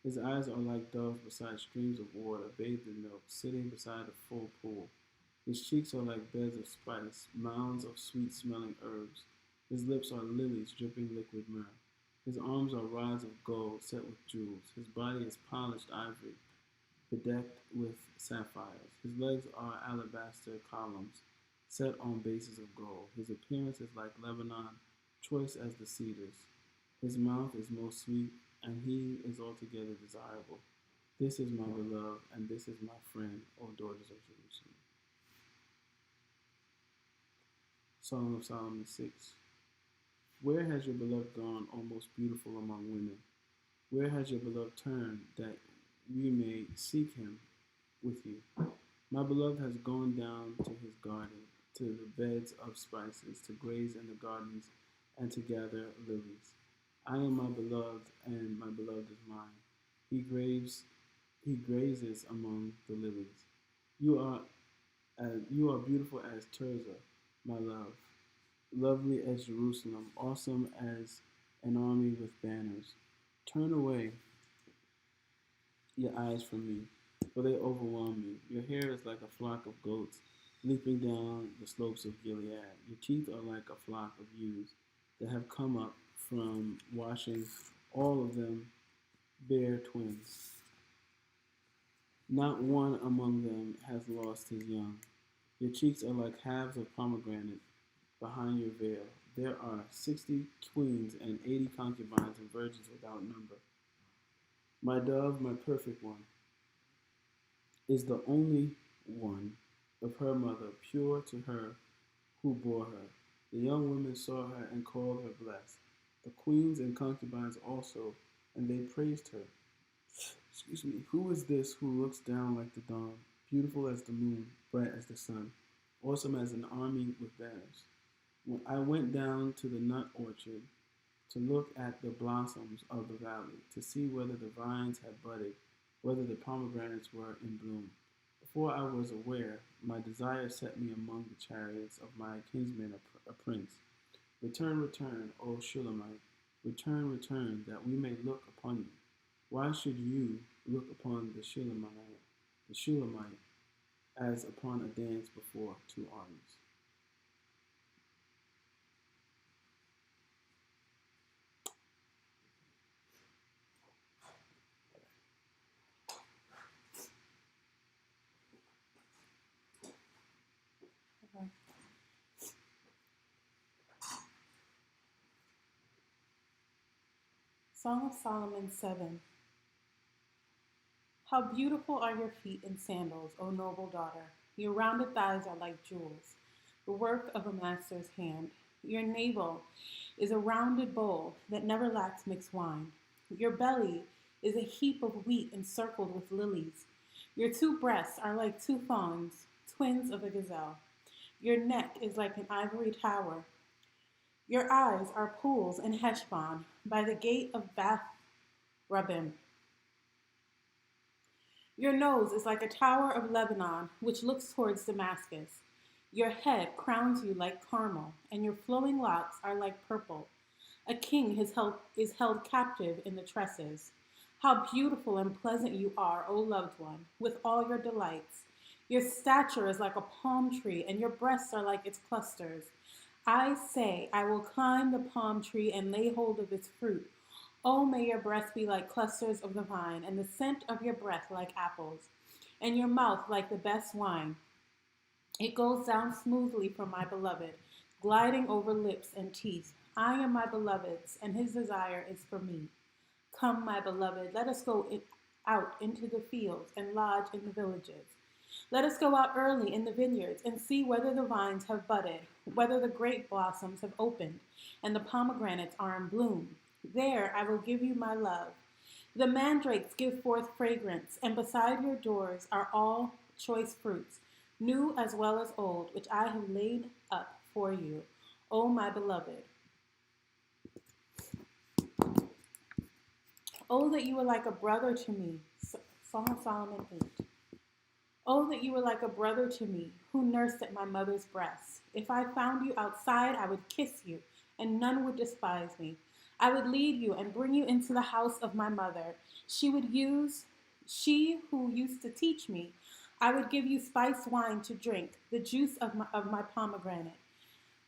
S1: His eyes are like doves beside streams of water, bathed in milk, sitting beside a full pool. His cheeks are like beds of spice, mounds of sweet smelling herbs. His lips are lilies dripping liquid myrrh. His arms are rods of gold set with jewels. His body is polished ivory, bedecked with sapphires. His legs are alabaster columns set on bases of gold. His appearance is like Lebanon, choice as the cedars. His mouth is most sweet, and he is altogether desirable. This is my beloved, and this is my friend, O daughters of Jerusalem. Song of Solomon 6. Where has your beloved gone, O most beautiful among women? Where has your beloved turned, that we may seek him with you? My beloved has gone down to his garden, to the beds of spices, to graze in the gardens, and to gather lilies. I am my beloved, and my beloved is mine. He grazes among the lilies. You are, you are beautiful as Tirzah, my love, lovely as Jerusalem, awesome as an army with banners. Turn away your eyes from me, for they overwhelm me. Your hair is like a flock of goats leaping down the slopes of Gilead. Your teeth are like a flock of ewes that have come up from washing. All of them bear twins. Not one among them has lost his young. Your cheeks are like halves of pomegranate behind your veil. There are 60 queens and 80 concubines and virgins without number. My dove, my perfect one, is the only one of her mother, pure to her who bore her. The young women saw her and called her blessed. The queens and concubines also, and they praised her. Excuse me. Who is this who looks down like the dawn, beautiful as the moon, bright as the sun? awesome as an army with banners. When I went down to the nut orchard to look at the blossoms of the valley, to see whether the vines had budded, whether the pomegranates were in bloom. Before I was aware, my desire set me among the chariots of my kinsman, a prince. Return, return, O Shulamite, return, return, that we may look upon you. Why should you look upon the Shulamite, as upon a dance before two armies?
S2: Okay. Song of Solomon 7. How beautiful are your feet in sandals, O noble daughter. Your rounded thighs are like jewels, the work of a master's hand. Your navel is a rounded bowl that never lacks mixed wine. Your belly is a heap of wheat encircled with lilies. Your two breasts are like two fawns, twins of a gazelle. Your neck is like an ivory tower. Your eyes are pools in Heshbon, by the gate of Bath Rabbim. Your nose is like a tower of Lebanon, which looks towards Damascus. Your head crowns you like Carmel, and your flowing locks are like purple. A king is held captive in the tresses. How beautiful and pleasant you are, O loved one, with all your delights. Your stature is like a palm tree, and your breasts are like its clusters. I say, I will climb the palm tree and lay hold of its fruit. Oh, may your breasts be like clusters of the vine, and the scent of your breath like apples, and your mouth like the best wine. It goes down smoothly for my beloved, gliding over lips and teeth. I am my beloved's, and his desire is for me. Come, my beloved, let us go out into the fields and lodge in the villages. Let us go out early in the vineyards and see whether the vines have budded, whether the grape blossoms have opened, and the pomegranates are in bloom. There I will give you my love. The mandrakes give forth fragrance, and beside your doors are all choice fruits, new as well as old, which I have laid up for you, O my beloved. Oh, that you were like a brother to me. Song of Solomon 8. Oh, that you were like a brother to me, who nursed at my mother's breast. If I found you outside, I would kiss you, and none would despise me. I would lead you and bring you into the house of my mother. She who used to teach me. I would give you spiced wine to drink, the juice of my pomegranate.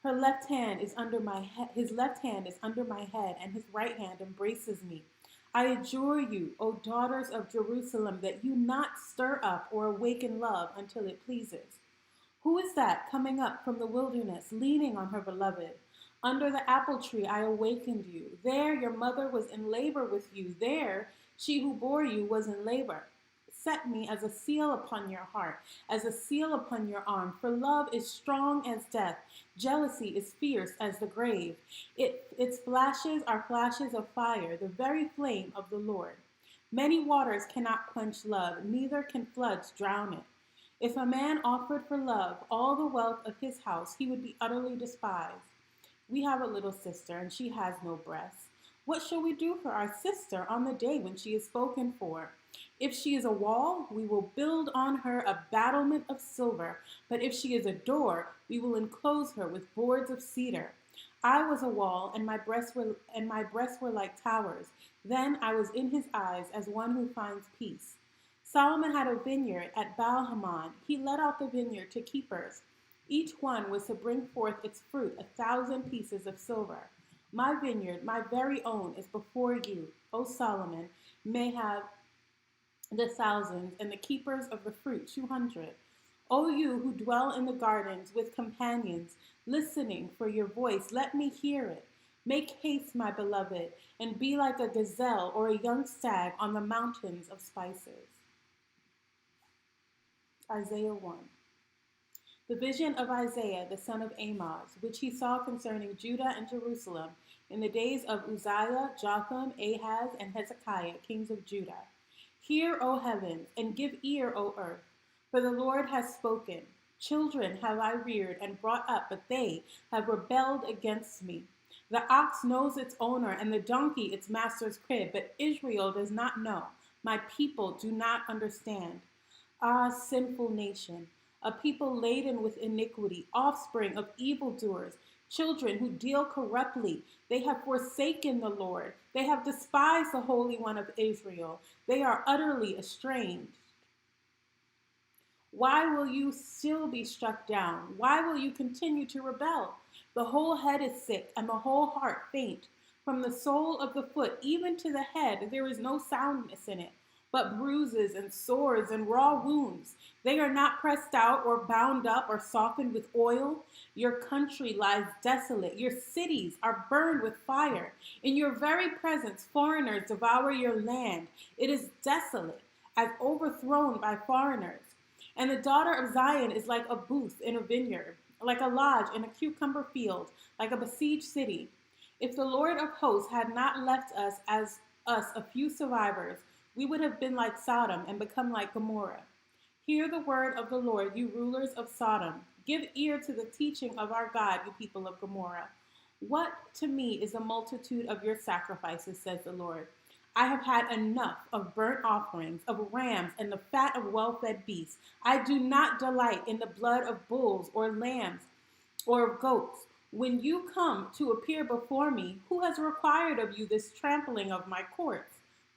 S2: Her left hand is under my head. His left hand is under my head, and his right hand embraces me. I adjure you, O daughters of Jerusalem, that you not stir up or awaken love until it pleases. Who is that coming up from the wilderness, leaning on her beloved? Under the apple tree I awakened you. There your mother was in labor with you. There she who bore you was in labor. Set me as a seal upon your heart, as a seal upon your arm. For love is strong as death. Jealousy is fierce as the grave. Its flashes are flashes of fire, the very flame of the Lord. Many waters cannot quench love, neither can floods drown it. If a man offered for love all the wealth of his house, he would be utterly despised. We have a little sister, and she has no breasts. What shall we do for our sister on the day when she is spoken for? If she is a wall, we will build on her a battlement of silver. But if she is a door, we will enclose her with boards of cedar. I was a wall, and my breasts were like towers. Then I was in his eyes as one who finds peace. Solomon had a vineyard at Baal-Hamon. He let out the vineyard to keepers. Each one was to bring forth its fruit, 1,000 pieces of silver. My vineyard, my very own, is before you, O Solomon, may have the thousands, and the keepers of the fruit 200. O you who dwell in the gardens with companions, listening for your voice, let me hear it. Make haste, my beloved, and be like a gazelle or a young stag on the mountains of spices. Isaiah 1. The vision of Isaiah, the son of Amoz, which he saw concerning Judah and Jerusalem in the days of Uzziah, Jotham, Ahaz, and Hezekiah, kings of Judah. Hear, O heavens, and give ear, O earth, for the Lord has spoken. Children have I reared and brought up, but they have rebelled against me. The ox knows its owner, and the donkey its master's crib, but Israel does not know. My people do not understand. Ah, sinful nation, a people laden with iniquity, offspring of evildoers, children who deal corruptly. They have forsaken the Lord. They have despised the Holy One of Israel. They are utterly estranged. Why will you still be struck down? Why will you continue to rebel? The whole head is sick, and the whole heart faint. From the sole of the foot even to the head, there is no soundness in it, but bruises and sores and raw wounds. They are not pressed out or bound up or softened with oil. Your country lies desolate. Your cities are burned with fire. In your very presence, foreigners devour your land. It is desolate, as overthrown by foreigners. And the daughter of Zion is like a booth in a vineyard, like a lodge in a cucumber field, like a besieged city. If the Lord of hosts had not left us as us a few survivors, we would have been like Sodom and become like Gomorrah. Hear the word of the Lord, you rulers of Sodom. Give ear to the teaching of our God, you people of Gomorrah. What to me is the multitude of your sacrifices, says the Lord. I have had enough of burnt offerings, of rams, and the fat of well-fed beasts. I do not delight in the blood of bulls or lambs or of goats. When you come to appear before me, who has required of you this trampling of my courts?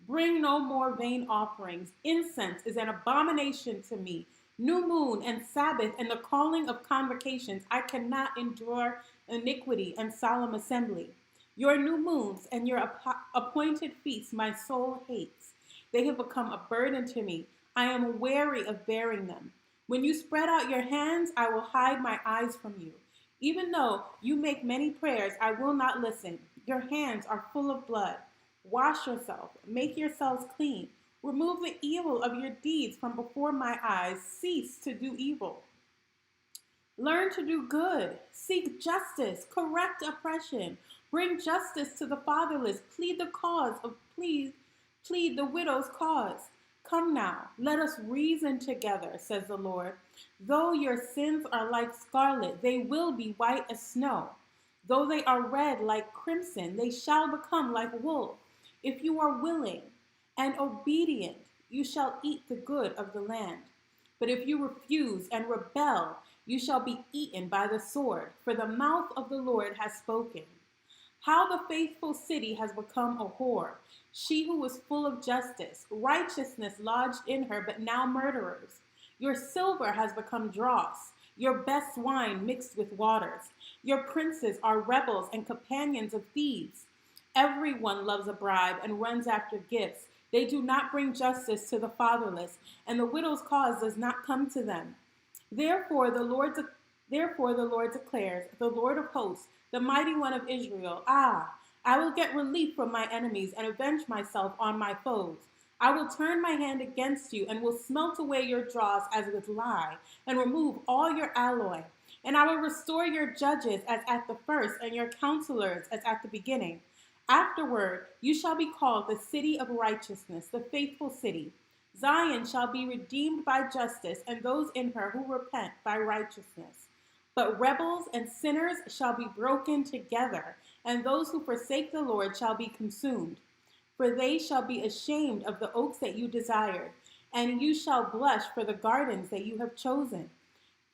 S2: Bring no more vain offerings. Incense is an abomination to me. New moon and Sabbath and the calling of convocations. I cannot endure iniquity and solemn assembly. Your new moons and your appointed feasts my soul hates. They have become a burden to me. I am weary of bearing them. When you spread out your hands, I will hide my eyes from you. Even though you make many prayers, I will not listen. Your hands are full of blood. Wash yourself. Make yourselves clean. Remove the evil of your deeds from before my eyes. Cease to do evil. Learn to do good. Seek justice. Correct oppression. Bring justice to the fatherless. Plead the widow's cause. Come now, let us reason together, says the Lord. Though your sins are like scarlet, they will be white as snow. Though they are red like crimson, they shall become like wool. If you are willing and obedient, you shall eat the good of the land. But if you refuse and rebel, you shall be eaten by the sword, for the mouth of the Lord has spoken. How the faithful city has become a whore, she who was full of justice, righteousness lodged in her, but now murderers. Your silver has become dross, your best wine mixed with waters. Your princes are rebels and companions of thieves. Everyone loves a bribe and runs after gifts. They do not bring justice to the fatherless, and the widow's cause does not come to them. Therefore the Lord declares, the Lord of hosts, the mighty one of Israel, I will get relief from my enemies and avenge myself on my foes. I will turn my hand against you and will smelt away your dross as with lye and remove all your alloy. And I will restore your judges as at the first and your counselors as at the beginning. Afterward, you shall be called the city of righteousness, the faithful city. Zion shall be redeemed by justice, and those in her who repent by righteousness. But rebels and sinners shall be broken together, and those who forsake the Lord shall be consumed. For they shall be ashamed of the oaks that you desired, and you shall blush for the gardens that you have chosen.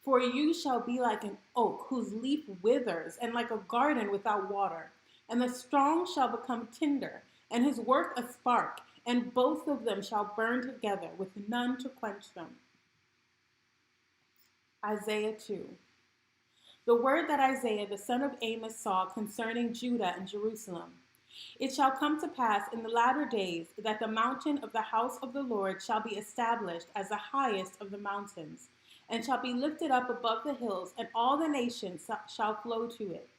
S2: For you shall be like an oak whose leaf withers, and like a garden without water. And the strong shall become tinder, and his work a spark, and both of them shall burn together, with none to quench them. Isaiah 2. The word that Isaiah the son of Amos saw concerning Judah and Jerusalem. It shall come to pass in the latter days that the mountain of the house of the Lord shall be established as the highest of the mountains, and shall be lifted up above the hills, and all the nations shall flow to it.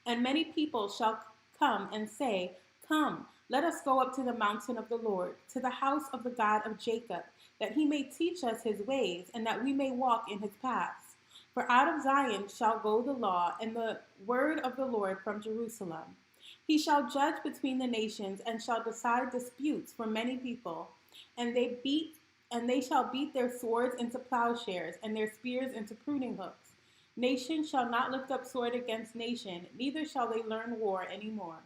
S2: And many people shall come and say, Come, let us go up to the mountain of the Lord, to the house of the God of Jacob, that he may teach us his ways, and that we may walk in his paths. For out of Zion shall go the law, and the word of the Lord from Jerusalem. He shall judge between the nations, and shall decide disputes for many people. And they beat and they shall beat their swords into plowshares, and their spears into pruning hooks. Nation shall not lift up sword against nation, neither shall they learn war any more.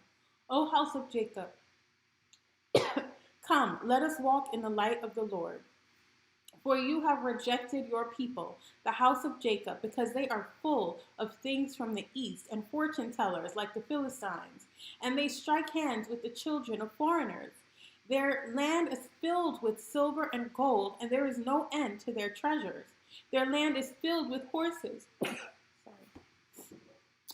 S2: O house of Jacob, come, let us walk in the light of the Lord. For you have rejected your people, the house of Jacob, because they are full of things from the east, and fortune tellers like the Philistines. And they strike hands with the children of foreigners. Their land is filled with silver and gold, and there is no end to their treasures. Their land is filled with horses. Sorry.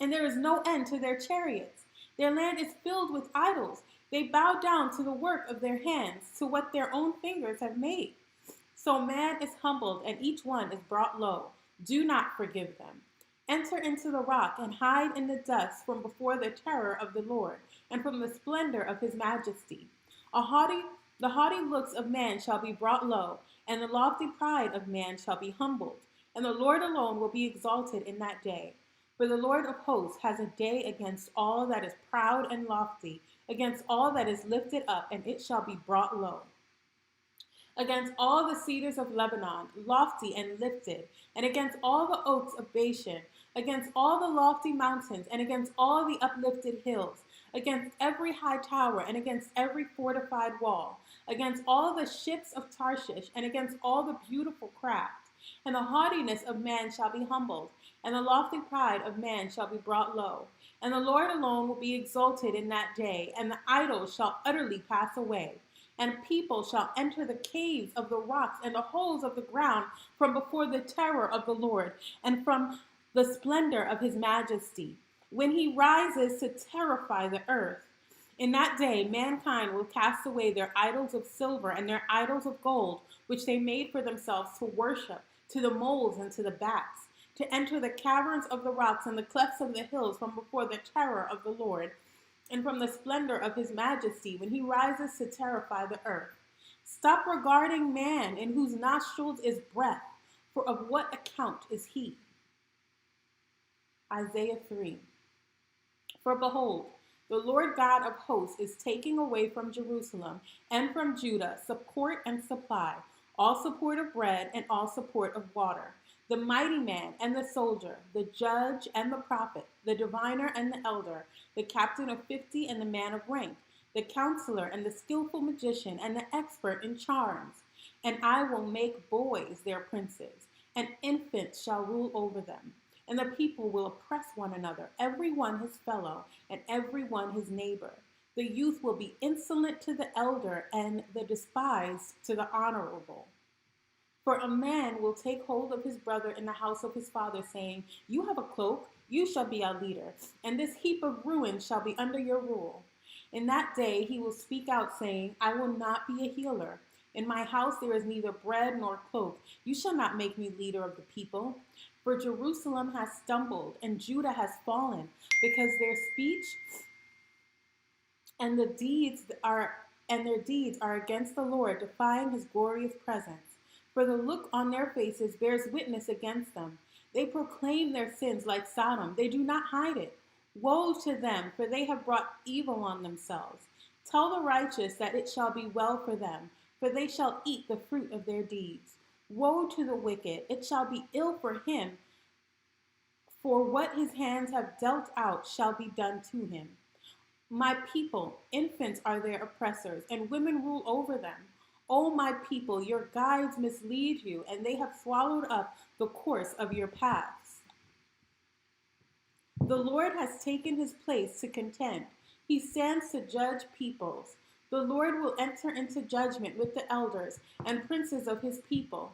S2: And there is no end to their chariots. Their land is filled with idols. They bow down to the work of their hands, to what their own fingers have made. So man is humbled, and each one is brought low. Do not forgive them. Enter into the rock and hide in the dust from before the terror of the Lord and from the splendor of his majesty. The haughty looks of man shall be brought low, and the lofty pride of man shall be humbled. And the Lord alone will be exalted in that day. For the Lord of hosts has a day against all that is proud and lofty, against all that is lifted up, and it shall be brought low. Against all the cedars of Lebanon, lofty and lifted, and against all the oaks of Bashan, against all the lofty mountains, and against all the uplifted hills, against every high tower, and against every fortified wall, against all the ships of Tarshish, and against all the beautiful craft. And the haughtiness of man shall be humbled, and the lofty pride of man shall be brought low. And the Lord alone will be exalted in that day, and the idols shall utterly pass away. And people shall enter the caves of the rocks and the holes of the ground from before the terror of the Lord and from the splendor of his majesty, when he rises to terrify the earth. In that day, mankind will cast away their idols of silver and their idols of gold, which they made for themselves to worship, to the moles and to the bats, to enter the caverns of the rocks and the clefts of the hills from before the terror of the Lord and from the splendor of his majesty, when he rises to terrify the earth. Stop regarding man, in whose nostrils is breath, for of what account is he? Isaiah 3. For behold, the Lord God of hosts is taking away from Jerusalem and from Judah support and supply, all support of bread and all support of water, the mighty man and the soldier, the judge and the prophet, the diviner and the elder, the captain of 50 and the man of rank, the counselor and the skillful magician and the expert in charms. And I will make boys their princes, and infants shall rule over them. And the people will oppress one another, every one his fellow, and every one his neighbor. The youth will be insolent to the elder, and the despised to the honorable. For a man will take hold of his brother in the house of his father, saying, You have a cloak, you shall be our leader, and this heap of ruin shall be under your rule. In that day he will speak out, saying, I will not be a healer. In my house there is neither bread nor cloak. You shall not make me leader of the people. For Jerusalem has stumbled, and Judah has fallen, because their speech and their deeds are against the Lord, defying his glorious presence. For the look on their faces bears witness against them. They proclaim their sins like Sodom. They do not hide it. Woe to them, for they have brought evil on themselves. Tell the righteous that it shall be well for them, for they shall eat the fruit of their deeds. Woe to the wicked, it shall be ill for him, for what his hands have dealt out shall be done to him. My people, infants are their oppressors, and women rule over them. O my people, your guides mislead you, and they have swallowed up the course of your paths. The Lord has taken his place to contend. He stands to judge peoples. The Lord will enter into judgment with the elders and princes of his people.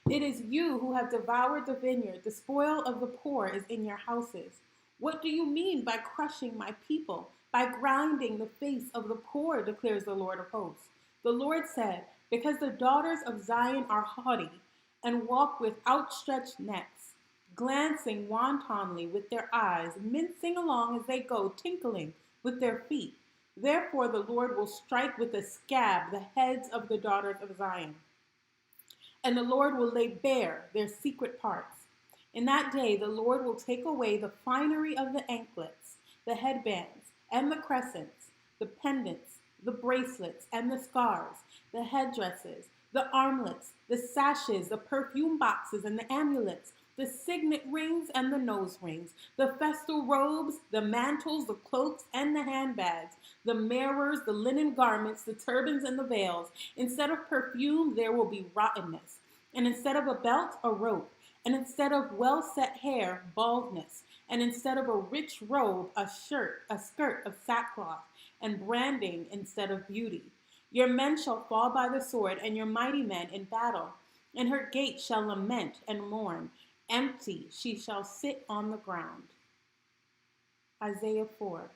S2: It is you who have devoured the vineyard. The spoil of the poor is in your houses. What do you mean by crushing my people, by grinding the face of the poor, declares the Lord of hosts. The Lord said, because the daughters of Zion are haughty and walk with outstretched necks, glancing wantonly with their eyes, mincing along as they go, tinkling with their feet. Therefore the Lord will strike with a scab the heads of the daughters of Zion, and the Lord will lay bare their secret parts. In that day the Lord will take away the finery of the anklets, the headbands, and the crescents, the pendants, the bracelets, and the scarves, the headdresses, the armlets, the sashes, the perfume boxes, and the amulets, the signet rings and the nose rings, the festal robes, the mantles, the cloaks, and the handbags, the mirrors, the linen garments, the turbans, and the veils. Instead of perfume, there will be rottenness. And instead of a belt, a rope. And instead of well set hair, baldness. And instead of a rich robe, a skirt of sackcloth, and branding instead of beauty. Your men shall fall by the sword, and your mighty men in battle. And her gates shall lament and mourn. Empty she shall sit on the ground. Isaiah 4.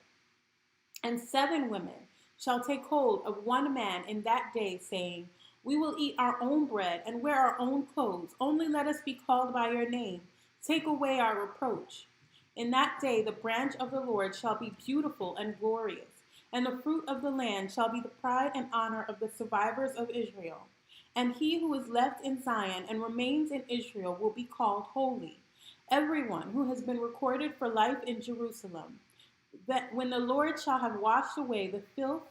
S2: And 7 women shall take hold of one man in that day, saying, we will eat our own bread and wear our own clothes. Only let us be called by your name. Take away our reproach. In that day the branch of the Lord shall be beautiful and glorious, and the fruit of the land shall be the pride and honor of the survivors of Israel. And he who is left in Zion and remains in Israel will be called holy, everyone who has been recorded for life in Jerusalem. That when the Lord shall have washed away the filth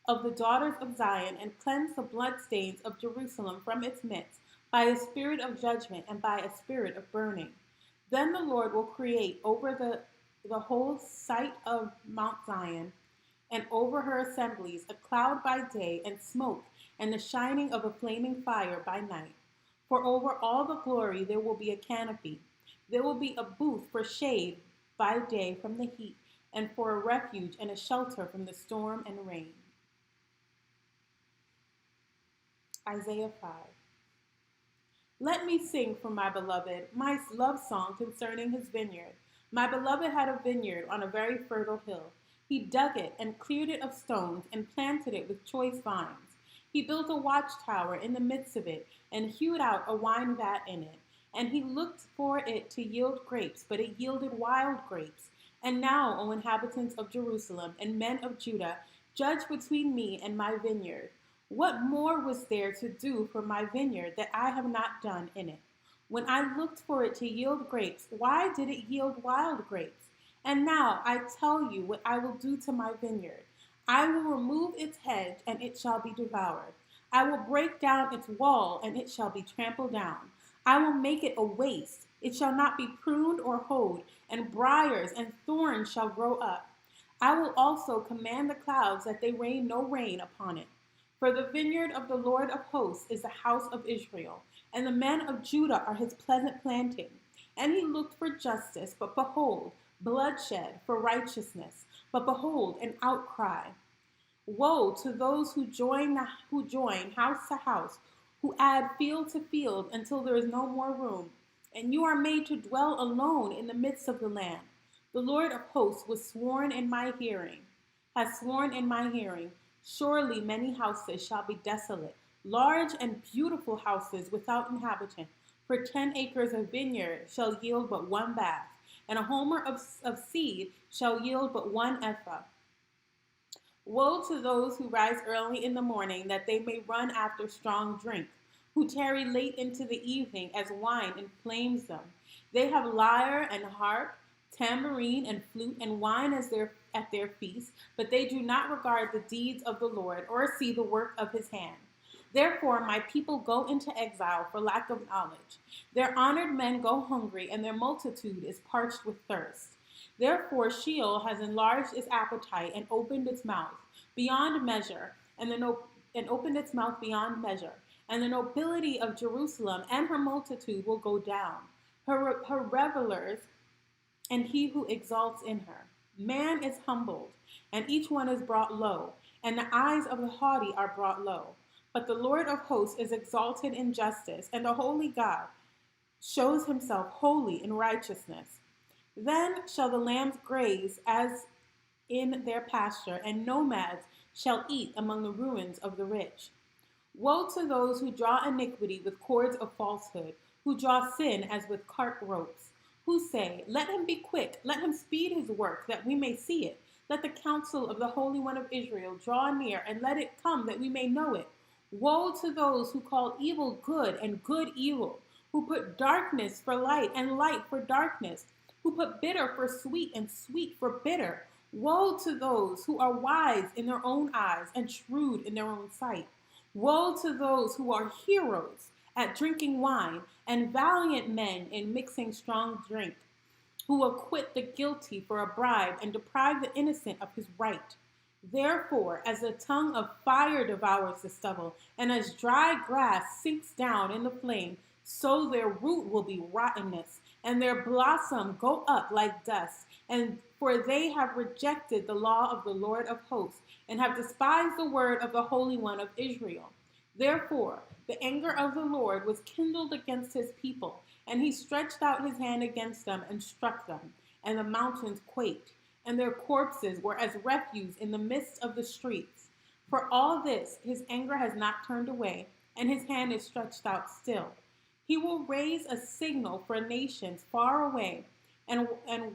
S2: of the daughters of Zion and cleansed the bloodstains of Jerusalem from its midst by a spirit of judgment and by a spirit of burning. Then the Lord will create over the whole site of Mount Zion and over her assemblies a cloud by day and smoke and the shining of a flaming fire by night. For over all the glory there will be a canopy. There will be a booth for shade by day from the heat, and for a refuge and a shelter from the storm and rain. Isaiah 5. Let me sing for my beloved my love song concerning his vineyard. My beloved had a vineyard on a very fertile hill. He dug it and cleared it of stones and planted it with choice vines. He built a watchtower in the midst of it and hewed out a wine vat in it. And he looked for it to yield grapes, but it yielded wild grapes. And now, O inhabitants of Jerusalem and men of Judah, judge between me and my vineyard. What more was there to do for my vineyard that I have not done in it? When I looked for it to yield grapes, why did it yield wild grapes? And now I tell you what I will do to my vineyard. I will remove its hedge, and it shall be devoured. I will break down its wall, and it shall be trampled down. I will make it a waste. It shall not be pruned or hoed, and briars and thorns shall grow up. I will also command the clouds that they rain no rain upon it. For the vineyard of the Lord of hosts is the house of Israel, and the men of Judah are his pleasant planting. And he looked for justice, but behold, bloodshed, for righteousness, but behold, an outcry. Woe to those who join house to house, who add field to field until there is no more room. And you are made to dwell alone in the midst of the land. The Lord of hosts has sworn in my hearing. Surely many houses shall be desolate, large and beautiful houses without inhabitant. For 10 acres of vineyard shall yield but 1 bath, and a homer of seed shall yield but 1 ephah. Woe to those who rise early in the morning, that they may run after strong drink, who tarry late into the evening, as wine inflames them. They have lyre and harp, tambourine and flute, and wine at their feast, but they do not regard the deeds of the Lord, or see the work of his hand. Therefore my people go into exile for lack of knowledge. Their honored men go hungry, and their multitude is parched with thirst. Therefore Sheol has enlarged its appetite and opened its mouth beyond measure, and opened its mouth beyond measure. And the nobility of Jerusalem and her multitude will go down, her revelers, and he who exalts in her. Man is humbled, and each one is brought low, and the eyes of the haughty are brought low. But the Lord of hosts is exalted in justice, and the holy God shows himself holy in righteousness. Then shall the lambs graze as in their pasture, and nomads shall eat among the ruins of the rich. Woe to those who draw iniquity with cords of falsehood, who draw sin as with cart ropes, who say, let him be quick, let him speed his work, that we may see it. Let the counsel of the Holy One of Israel draw near, and let it come, that we may know it. Woe to those who call evil good and good evil, who put darkness for light and light for darkness, who put bitter for sweet and sweet for bitter. Woe to those who are wise in their own eyes and shrewd in their own sight. Woe to those who are heroes at drinking wine and valiant men in mixing strong drink, who acquit the guilty for a bribe and deprive the innocent of his right. Therefore, as the tongue of fire devours the stubble, and as dry grass sinks down in the flame, so their root will be rottenness, and their blossom go up like dust. And for they have rejected the law of the Lord of hosts, and have despised the word of the Holy One of Israel. Therefore, the anger of the Lord was kindled against his people, and he stretched out his hand against them and struck them, and the mountains quaked, and their corpses were as refuse in the midst of the streets. For all this, his anger has not turned away, and his hand is stretched out still. He will raise a signal for nations far away, and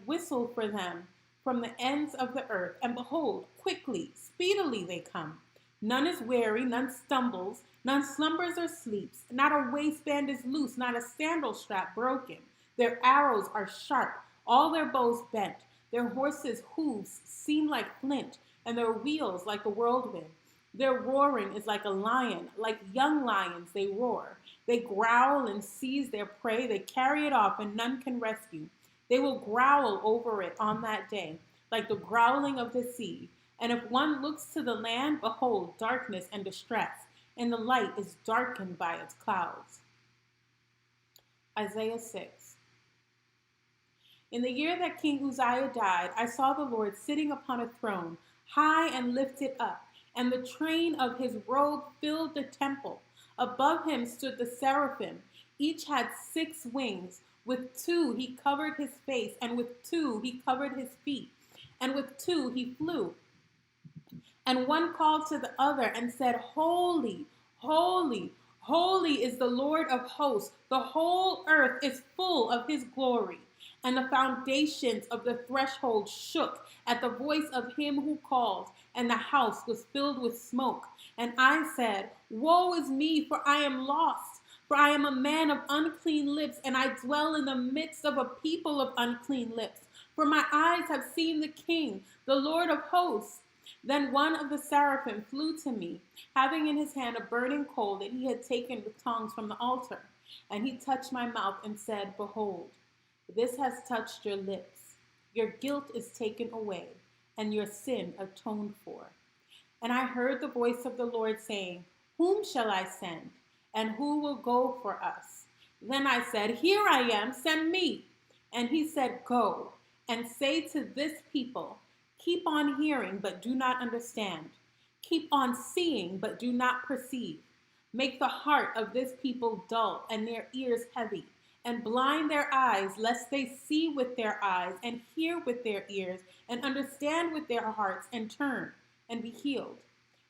S2: whistle for them from the ends of the earth. And behold, quickly, speedily they come. None is weary, none stumbles, none slumbers or sleeps. Not a waistband is loose, not a sandal strap broken. Their arrows are sharp, all their bows bent. Their horses' hooves seem like flint, and their wheels like a whirlwind. Their roaring is like a lion, like young lions they roar. They growl and seize their prey, they carry it off, and none can rescue. They will growl over it on that day, like the growling of the sea. And if one looks to the land, behold, darkness and distress, and the light is darkened by its clouds. Isaiah 6. In the year that King Uzziah died, I saw the Lord sitting upon a throne, high and lifted up, and the train of his robe filled the temple. Above him stood the seraphim. Each had 6 wings. With 2 he covered his face, and with 2 he covered his feet, and with 2 he flew. And one called to the other and said, Holy, holy, holy is the Lord of hosts. The whole earth is full of his glory. And the foundations of the threshold shook at the voice of him who called, and the house was filled with smoke. And I said, Woe is me, for I am lost. For I am a man of unclean lips, and I dwell in the midst of a people of unclean lips. For my eyes have seen the King, the Lord of hosts. Then one of the seraphim flew to me, having in his hand a burning coal that he had taken with tongs from the altar. And he touched my mouth and said, Behold, this has touched your lips. Your guilt is taken away, and your sin atoned for. And I heard the voice of the Lord saying, Whom shall I send? And who will go for us? Then I said, Here I am, send me. And he said, Go, and say to this people, Keep on hearing, but do not understand. Keep on seeing, but do not perceive. Make the heart of this people dull, and their ears heavy, and blind their eyes, lest they see with their eyes, and hear with their ears, and understand with their hearts, and turn, and be healed.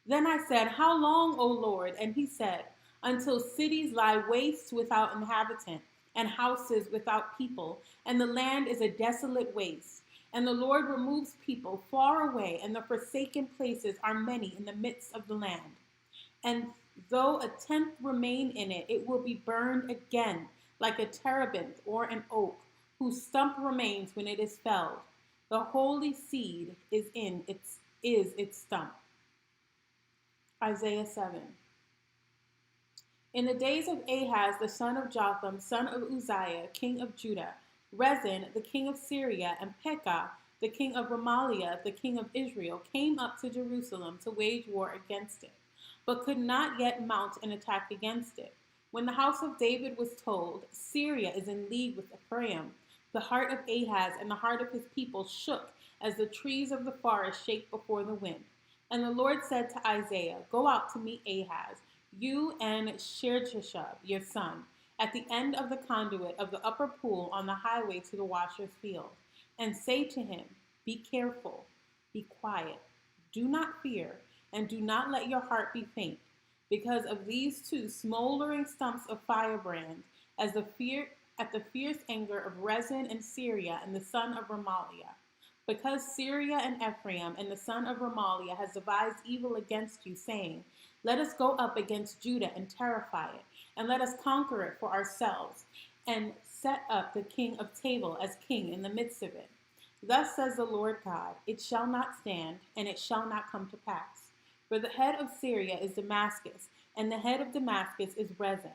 S2: Then I said, How long, O Lord? And he said, Until cities lie waste without inhabitant, and houses without people, and the land is a desolate waste. And the Lord removes people far away, and the forsaken places are many in the midst of the land. And though a tenth remain in it, it will be burned again, like a terebinth or an oak, whose stump remains when it is felled. The holy seed is its stump. Isaiah 7. In the days of Ahaz, the son of Jotham, son of Uzziah, king of Judah, Rezin, the king of Syria, and Pekah, the king of Remaliah, the king of Israel, came up to Jerusalem to wage war against it, but could not yet mount an attack against it. When the house of David was told, Syria is in league with Ephraim, the heart of Ahaz and the heart of his people shook as the trees of the forest shake before the wind. And the Lord said to Isaiah, Go out to meet Ahaz, you and Shear-jashub, your son, at the end of the conduit of the upper pool on the highway to the washer's field, and say to him, Be careful, be quiet, do not fear, and do not let your heart be faint, because of these 2 smoldering stumps of firebrand, at the fierce anger of Rezin and Syria and the son of Remaliah. Because Syria and Ephraim and the son of Remaliah has devised evil against you, saying, Let us go up against Judah and terrify it, and let us conquer it for ourselves, and set up the king of Tabor as king in the midst of it. Thus says the Lord God, It shall not stand, and it shall not come to pass. For the head of Syria is Damascus, and the head of Damascus is Rezin.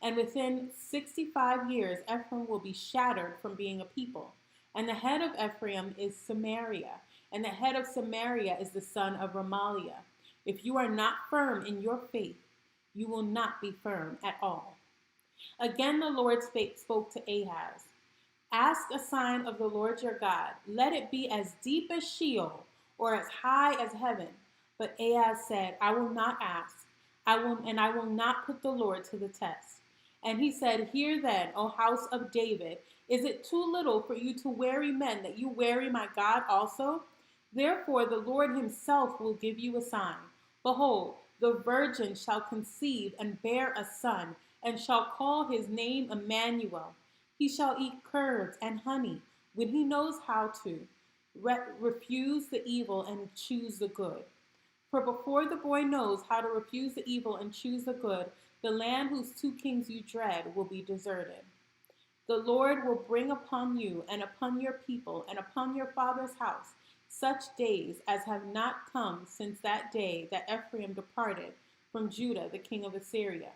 S2: And within 65 years, Ephraim will be shattered from being a people. And the head of Ephraim is Samaria, and the head of Samaria is the son of Remaliah. If you are not firm in your faith, you will not be firm at all. Again, the Lord spoke to Ahaz. Ask a sign of the Lord your God. Let it be as deep as Sheol or as high as heaven. But Ahaz said, I will not ask. I will not put the Lord to the test. And he said, Hear then, O house of David, is it too little for you to weary men that you weary my God also? Therefore the Lord himself will give you a sign. Behold, the virgin shall conceive and bear a son, and shall call his name Emmanuel. He shall eat curds and honey when he knows how to refuse the evil and choose the good. For before the boy knows how to refuse the evil and choose the good, the land whose two kings you dread will be deserted. The Lord will bring upon you and upon your people and upon your father's house such days as have not come since that day that Ephraim departed from Judah, the king of Assyria.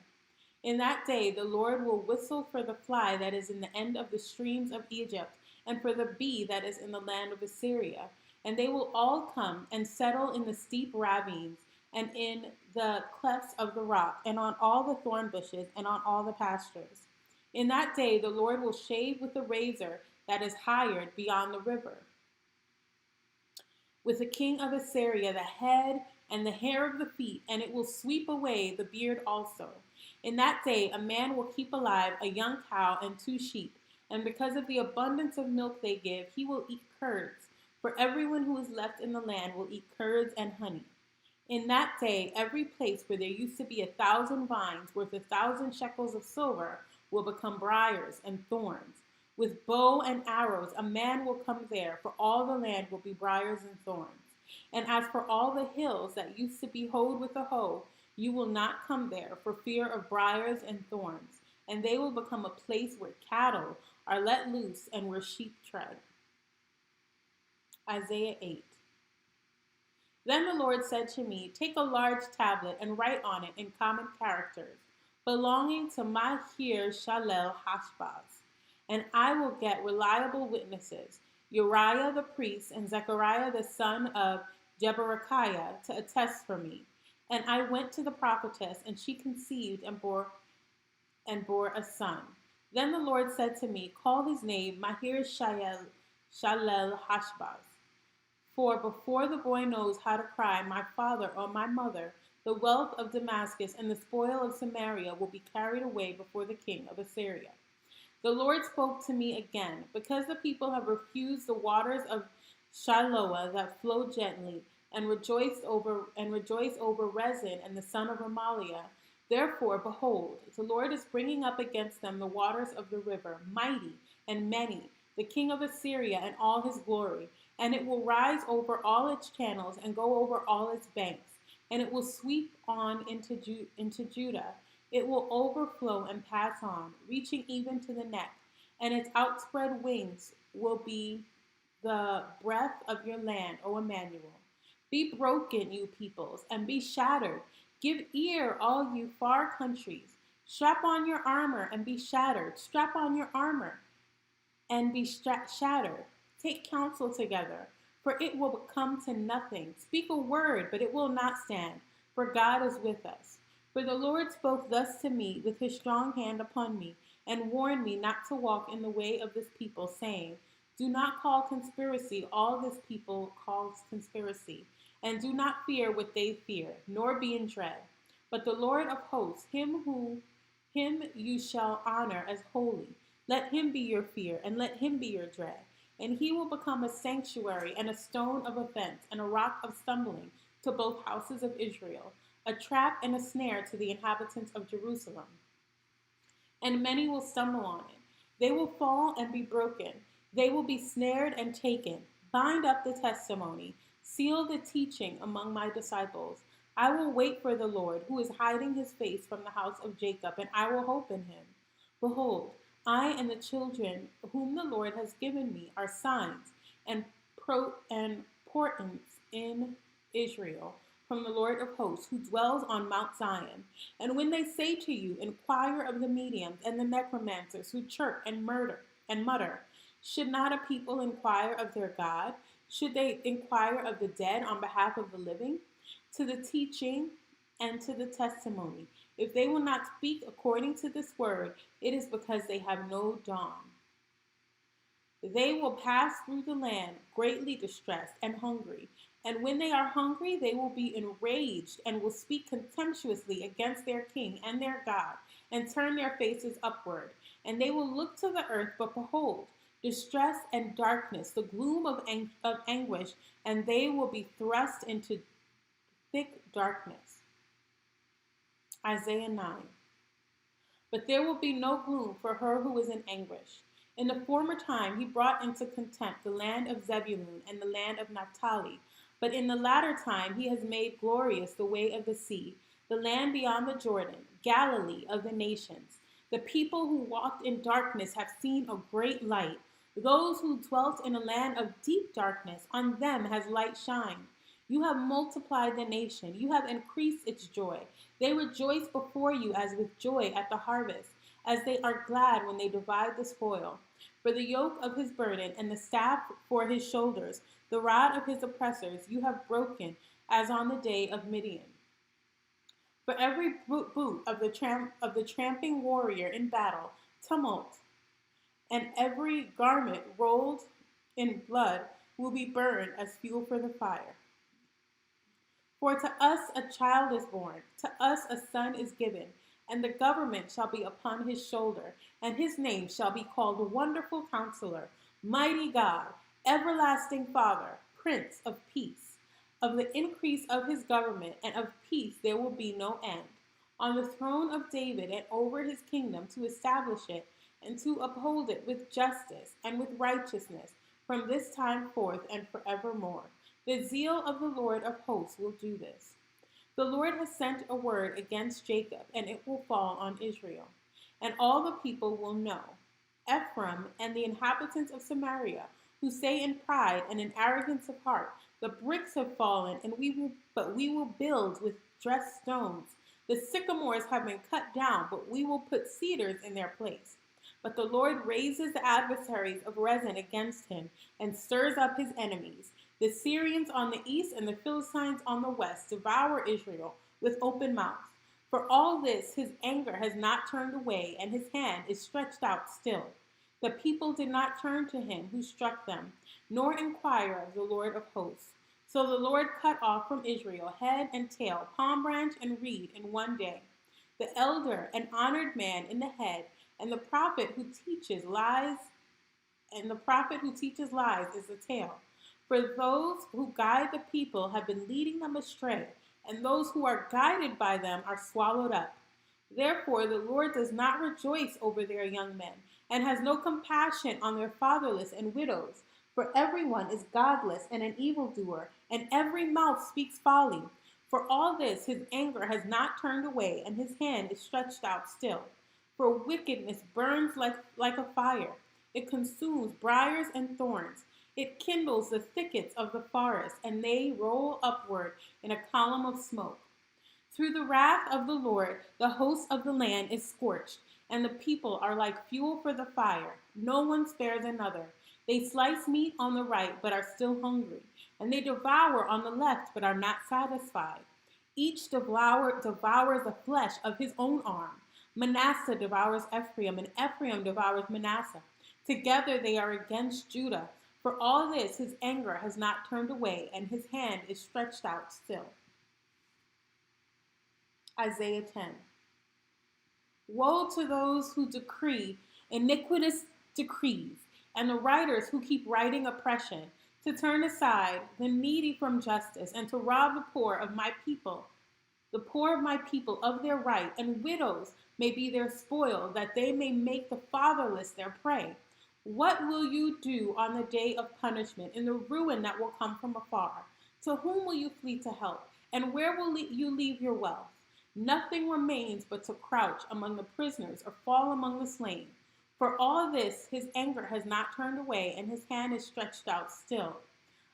S2: In that day the Lord will whistle for the fly that is in the end of the streams of Egypt, and for the bee that is in the land of Assyria. And they will all come and settle in the steep ravines, and in the clefts of the rock, and on all the thorn bushes, and on all the pastures. In that day the Lord will shave with a razor that is hired beyond the river, with the king of Assyria the head and the hair of the feet, and it will sweep away the beard also. In that day a man will keep alive a young cow and 2 sheep, and because of the abundance of milk they give, he will eat curds. For everyone who is left in the land will eat curds and honey. In that day, every place where there used to be 1,000 vines worth 1,000 shekels of silver will become briars and thorns. With bow and arrows, a man will come there, for all the land will be briars and thorns. And as for all the hills that used to be hoed with a hoe, you will not come there for fear of briars and thorns. And they will become a place where cattle are let loose and where sheep tread. Isaiah 8. Then the Lord said to me, Take a large tablet and write on it in common characters, belonging to Mahir Shalel Hashbaz. And I will get reliable witnesses, Uriah the priest and Zechariah the son of Jeberechiah, to attest for me. And I went to the prophetess, and she conceived and bore a son. Then the Lord said to me, Call his name Mahir Shalel Hashbaz. For before the boy knows how to cry, my father or my mother, the wealth of Damascus and the spoil of Samaria will be carried away before the king of Assyria. The Lord spoke to me again, because the people have refused the waters of Shiloah that flow gently, and rejoice over Rezin and the son of Remaliah. Therefore, behold, the Lord is bringing up against them the waters of the river, mighty and many, the king of Assyria and all his glory. And it will rise over all its channels and go over all its banks, and it will sweep on into Judah. It will overflow and pass on, reaching even to the neck, and its outspread wings will be the breath of your land, O Emmanuel. Be broken, you peoples, and be shattered. Give ear, all you far countries. Strap on your armor and be shattered. Strap on your armor and be shattered. Take counsel together, for it will come to nothing. Speak a word, but it will not stand, for God is with us. For the Lord spoke thus to me with his strong hand upon me, and warned me not to walk in the way of this people, saying, Do not call conspiracy all this people calls conspiracy, and do not fear what they fear, nor be in dread. But the Lord of hosts, him you shall honor as holy. Let him be your fear, and let him be your dread. And he will become a sanctuary and a stone of offense and a rock of stumbling to both houses of Israel, a trap and a snare to the inhabitants of Jerusalem. And many will stumble on it. They will fall and be broken. They will be snared and taken. Bind up the testimony. Seal the teaching among my disciples. I will wait for the Lord, who is hiding his face from the house of Jacob, and I will hope in him. Behold, I and the children whom the Lord has given me are signs and portents in Israel. from the Lord of hosts, who dwells on Mount Zion. And when they say to you, inquire of the mediums and the necromancers who chirp and mutter, should not a people inquire of their God? Should they inquire of the dead on behalf of the living? To the teaching and to the testimony. If they will not speak according to this word, it is because they have no dawn. They will pass through the land greatly distressed and hungry. And when they are hungry, they will be enraged and will speak contemptuously against their king and their God and turn their faces upward. And they will look to the earth, but behold, distress and darkness, the gloom of anguish, and they will be thrust into thick darkness. Isaiah 9. But there will be no gloom for her who is in anguish. In the former time he brought into contempt the land of Zebulun and the land of Naphtali. But in the latter time he has made glorious the way of the sea, the land beyond the Jordan, Galilee of the nations. The people who walked in darkness have seen a great light. Those who dwelt in a land of deep darkness, on them has light shined. You have multiplied the nation. You have increased its joy. They rejoice before you as with joy at the harvest, as they are glad when they divide the spoil. For the yoke of his burden and the staff for his shoulders, the rod of his oppressors, you have broken, as on the day of Midian. For every boot of the tramping warrior in battle, tumult, and every garment rolled in blood will be burned as fuel for the fire. For to us a child is born, to us a son is given, and the government shall be upon his shoulder, and his name shall be called Wonderful Counselor, Mighty God, Everlasting Father, Prince of Peace. Of the increase of his government and of peace there will be no end. On the throne of David and over his kingdom, to establish it and to uphold it with justice and with righteousness from this time forth and forevermore. The zeal of the Lord of hosts will do this. The Lord has sent a word against Jacob, and it will fall on Israel. And all the people will know. Ephraim and the inhabitants of Samaria, who say in pride and in arrogance of heart, the bricks have fallen, and we will build with dressed stones. The sycamores have been cut down, but we will put cedars in their place. But the Lord raises the adversaries of Rezin against him, and stirs up his enemies. The Syrians on the east and the Philistines on the west devour Israel with open mouth. For all this his anger has not turned away, and his hand is stretched out still. The people did not turn to him who struck them, nor inquire of the Lord of hosts. So the Lord cut off from Israel head and tail, palm branch and reed in one day. The elder and honored man in the head, and the prophet who teaches lies, is the tail. For those who guide the people have been leading them astray, and those who are guided by them are swallowed up. Therefore the Lord does not rejoice over their young men, and has no compassion on their fatherless and widows. For everyone is godless and an evildoer, and every mouth speaks folly. For all this his anger has not turned away, and his hand is stretched out still. For wickedness burns like a fire. It consumes briars and thorns. It kindles the thickets of the forest, and they roll upward in a column of smoke. Through the wrath of the Lord, the host of the land is scorched, and the people are like fuel for the fire. No one spares another. They slice meat on the right, but are still hungry, and they devour on the left, but are not satisfied. Each devours the flesh of his own arm. Manasseh devours Ephraim, and Ephraim devours Manasseh. Together they are against Judah. For all this his anger has not turned away, and his hand is stretched out still. Isaiah 10. Woe to those who decree iniquitous decrees, and the writers who keep writing oppression, to turn aside the needy from justice, and to rob the poor of my people of their right, and widows may be their spoil, that they may make the fatherless their prey. What will you do on the day of punishment, in the ruin that will come from afar? To whom will you flee to help, and where will you leave your wealth? Nothing remains but to crouch among the prisoners or fall among the slain. For all this his anger has not turned away, and his hand is stretched out still.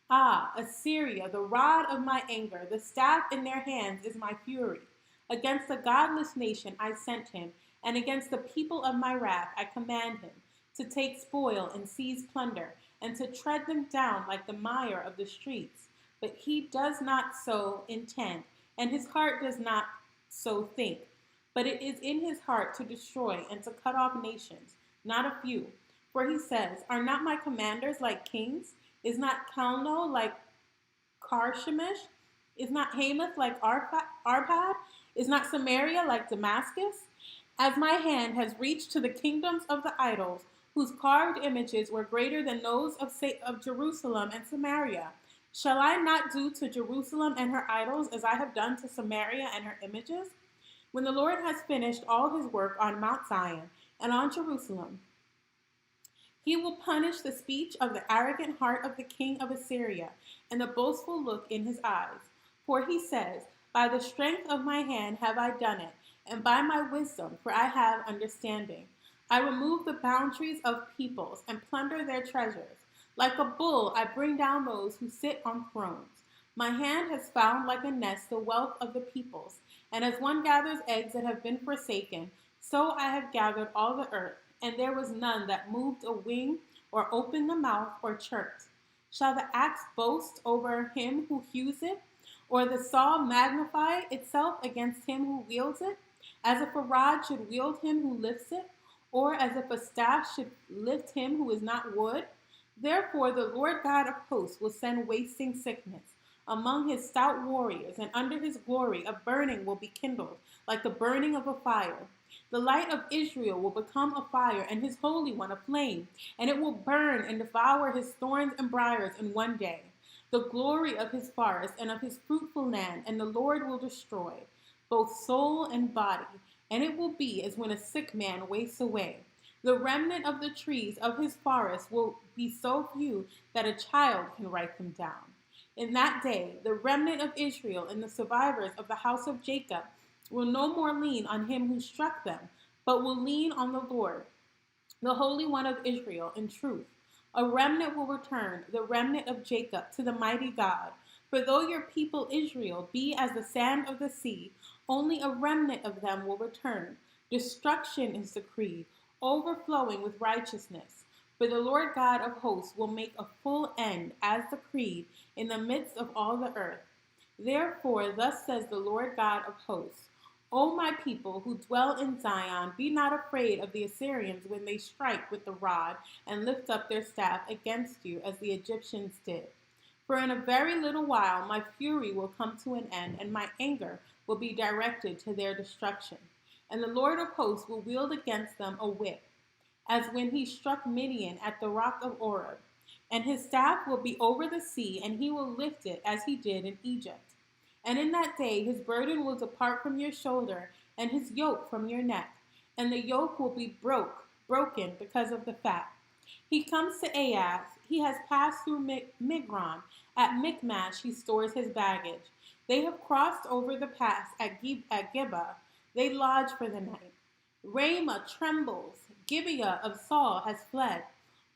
S2: Ah, Assyria, the rod of my anger, the staff in their hands is my fury. Against the godless nation I sent him, and against the people of my wrath I command him, to take spoil and seize plunder, and to tread them down like the mire of the streets. But he does not so intend, and his heart does not so think. But it is in his heart to destroy and to cut off nations, not a few. For he says, are not my commanders like kings? Is not Calno like Karshemish? Is not Hamath like Arpad? Is not Samaria like Damascus? As my hand has reached to the kingdoms of the idols, whose carved images were greater than those of Jerusalem and Samaria, shall I not do to Jerusalem and her idols as I have done to Samaria and her images? When the Lord has finished all his work on Mount Zion and on Jerusalem, he will punish the speech of the arrogant heart of the king of Assyria and the boastful look in his eyes. For he says, by the strength of my hand have I done it, and by my wisdom, for I have understanding. I remove the boundaries of peoples and plunder their treasures. Like a bull, I bring down those who sit on thrones. My hand has found like a nest the wealth of the peoples, and as one gathers eggs that have been forsaken, so I have gathered all the earth, and there was none that moved a wing or opened the mouth or chirped. Shall the axe boast over him who hews it, or the saw magnify itself against him who wields it? As if a rod should wield him who lifts it, or as if a staff should lift him who is not wood? Therefore the Lord God of hosts will send wasting sickness among his stout warriors, and under his glory a burning will be kindled, like the burning of a fire. The light of Israel will become a fire, and his Holy One a flame, and it will burn and devour his thorns and briars in one day. The glory of his forest and of his fruitful land, and the Lord will destroy both soul and body, and it will be as when a sick man wastes away. The remnant of the trees of his forest will be so few that a child can write them down. In that day, the remnant of Israel and the survivors of the house of Jacob will no more lean on him who struck them, but will lean on the Lord, the Holy One of Israel, in truth. A remnant will return, the remnant of Jacob, to the mighty God. For though your people Israel be as the sand of the sea, only a remnant of them will return. Destruction is decreed, overflowing with righteousness. For the Lord God of hosts will make a full end, as decreed, in the midst of all the earth. Therefore, thus says the Lord God of hosts, O my people who dwell in Zion, be not afraid of the Assyrians when they strike with the rod and lift up their staff against you, as the Egyptians did. For in a very little while my fury will come to an end, and my anger will be directed to their destruction. And the Lord of hosts will wield against them a whip, as when he struck Midian at the rock of Oreb. And his staff will be over the sea, and he will lift it as he did in Egypt. And in that day his burden will depart from your shoulder, and his yoke from your neck, and the yoke will be broken because of the fat. He comes to Ahaz, he has passed through Migron. At Michmash he stores his baggage. They have crossed over the pass at Gibeah. They lodge for the night. Ramah trembles. Gibeah of Saul has fled.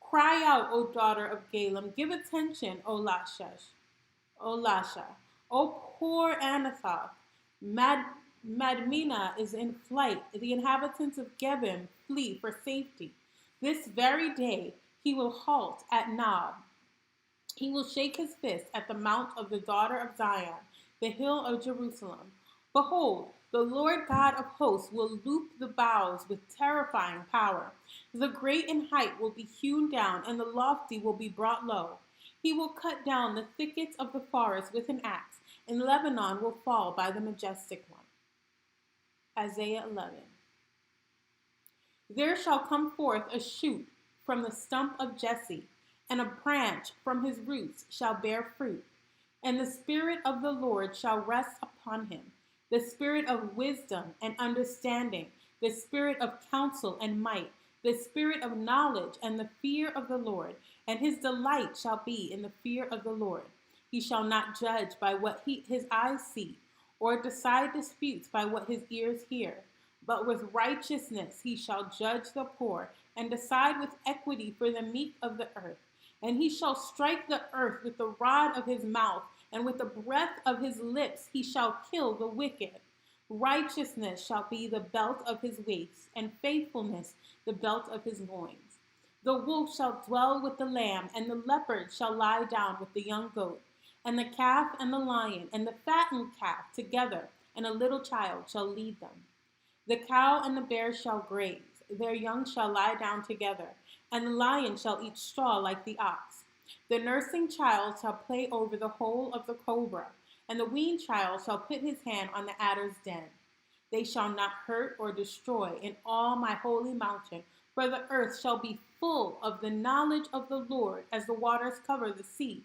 S2: Cry out, O daughter of Galem. Give attention, O Lasha. O poor Anathoth. Madmenah is in flight. The inhabitants of Gebim flee for safety. This very day he will halt at Nob. He will shake his fist at the mount of the daughter of Zion, the hill of Jerusalem. Behold, the Lord God of hosts will loop the boughs with terrifying power. The great in height will be hewn down, and the lofty will be brought low. He will cut down the thickets of the forest with an axe, and Lebanon will fall by the majestic one. Isaiah 11. There shall come forth a shoot from the stump of Jesse, and a branch from his roots shall bear fruit. And the Spirit of the Lord shall rest upon him, the Spirit of wisdom and understanding, the Spirit of counsel and might, the Spirit of knowledge and the fear of the Lord. And his delight shall be in the fear of the Lord. He shall not judge by what his eyes see, or decide disputes by what his ears hear. But with righteousness he shall judge the poor, and decide with equity for the meek of the earth. And he shall strike the earth with the rod of his mouth, and with the breath of his lips he shall kill the wicked. Righteousness shall be the belt of his waist, and faithfulness the belt of his loins. The wolf shall dwell with the lamb, and the leopard shall lie down with the young goat, and the calf and the lion and the fattened calf together, and a little child shall lead them. The cow and the bear shall graze, their young shall lie down together, and the lion shall eat straw like the ox. The nursing child shall play over the hole of the cobra, and the weaned child shall put his hand on the adder's den. They shall not hurt or destroy in all my holy mountain, for the earth shall be full of the knowledge of the Lord as the waters cover the sea.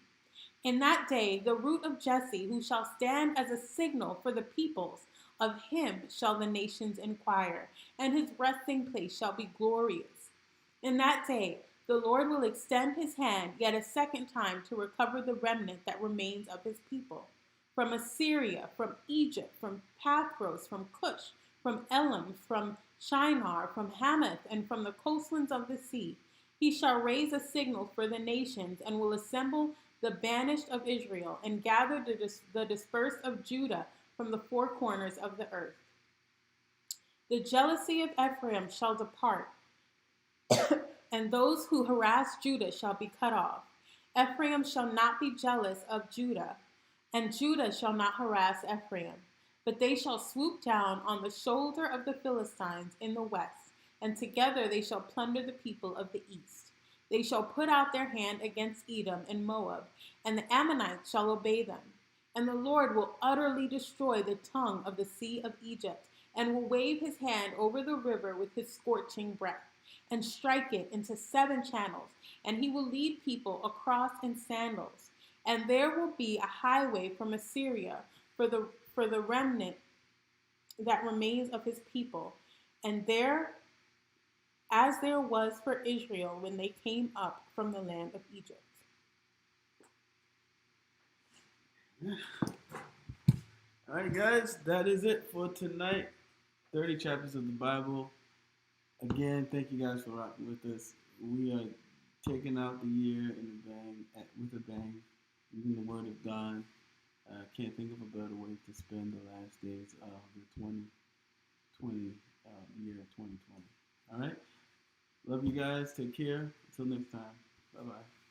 S2: In that day, the root of Jesse, who shall stand as a signal for the peoples, of him shall the nations inquire, and his resting place shall be glorious. In that day, the Lord will extend his hand yet a second time to recover the remnant that remains of his people. From Assyria, from Egypt, from Pathros, from Cush, from Elam, from Shinar, from Hamath, and from the coastlands of the sea, he shall raise a signal for the nations, and will assemble the banished of Israel, and gather the dispersed of Judah from the four corners of the earth. The jealousy of Ephraim shall depart, and those who harass Judah shall be cut off. Ephraim shall not be jealous of Judah, and Judah shall not harass Ephraim. But they shall swoop down on the shoulder of the Philistines in the west, and together they shall plunder the people of the east. They shall put out their hand against Edom and Moab, and the Ammonites shall obey them. And the Lord will utterly destroy the tongue of the sea of Egypt, and will wave his hand over the river with his scorching breath, and strike it into 7 channels, and he will lead people across in sandals. And there will be a highway from Assyria for the remnant that remains of his people, and there as there was for Israel when they came up from the land of Egypt.
S1: All right, guys, that is it for tonight. 30 chapters of the Bible. Again, thank you guys for rocking with us. We are taking out the year in a bang, with a bang, using the Word of God. Can't think of a better way to spend the last days of the 2020 year of 2020. All right. Love you guys. Take care. Until next time. Bye-bye.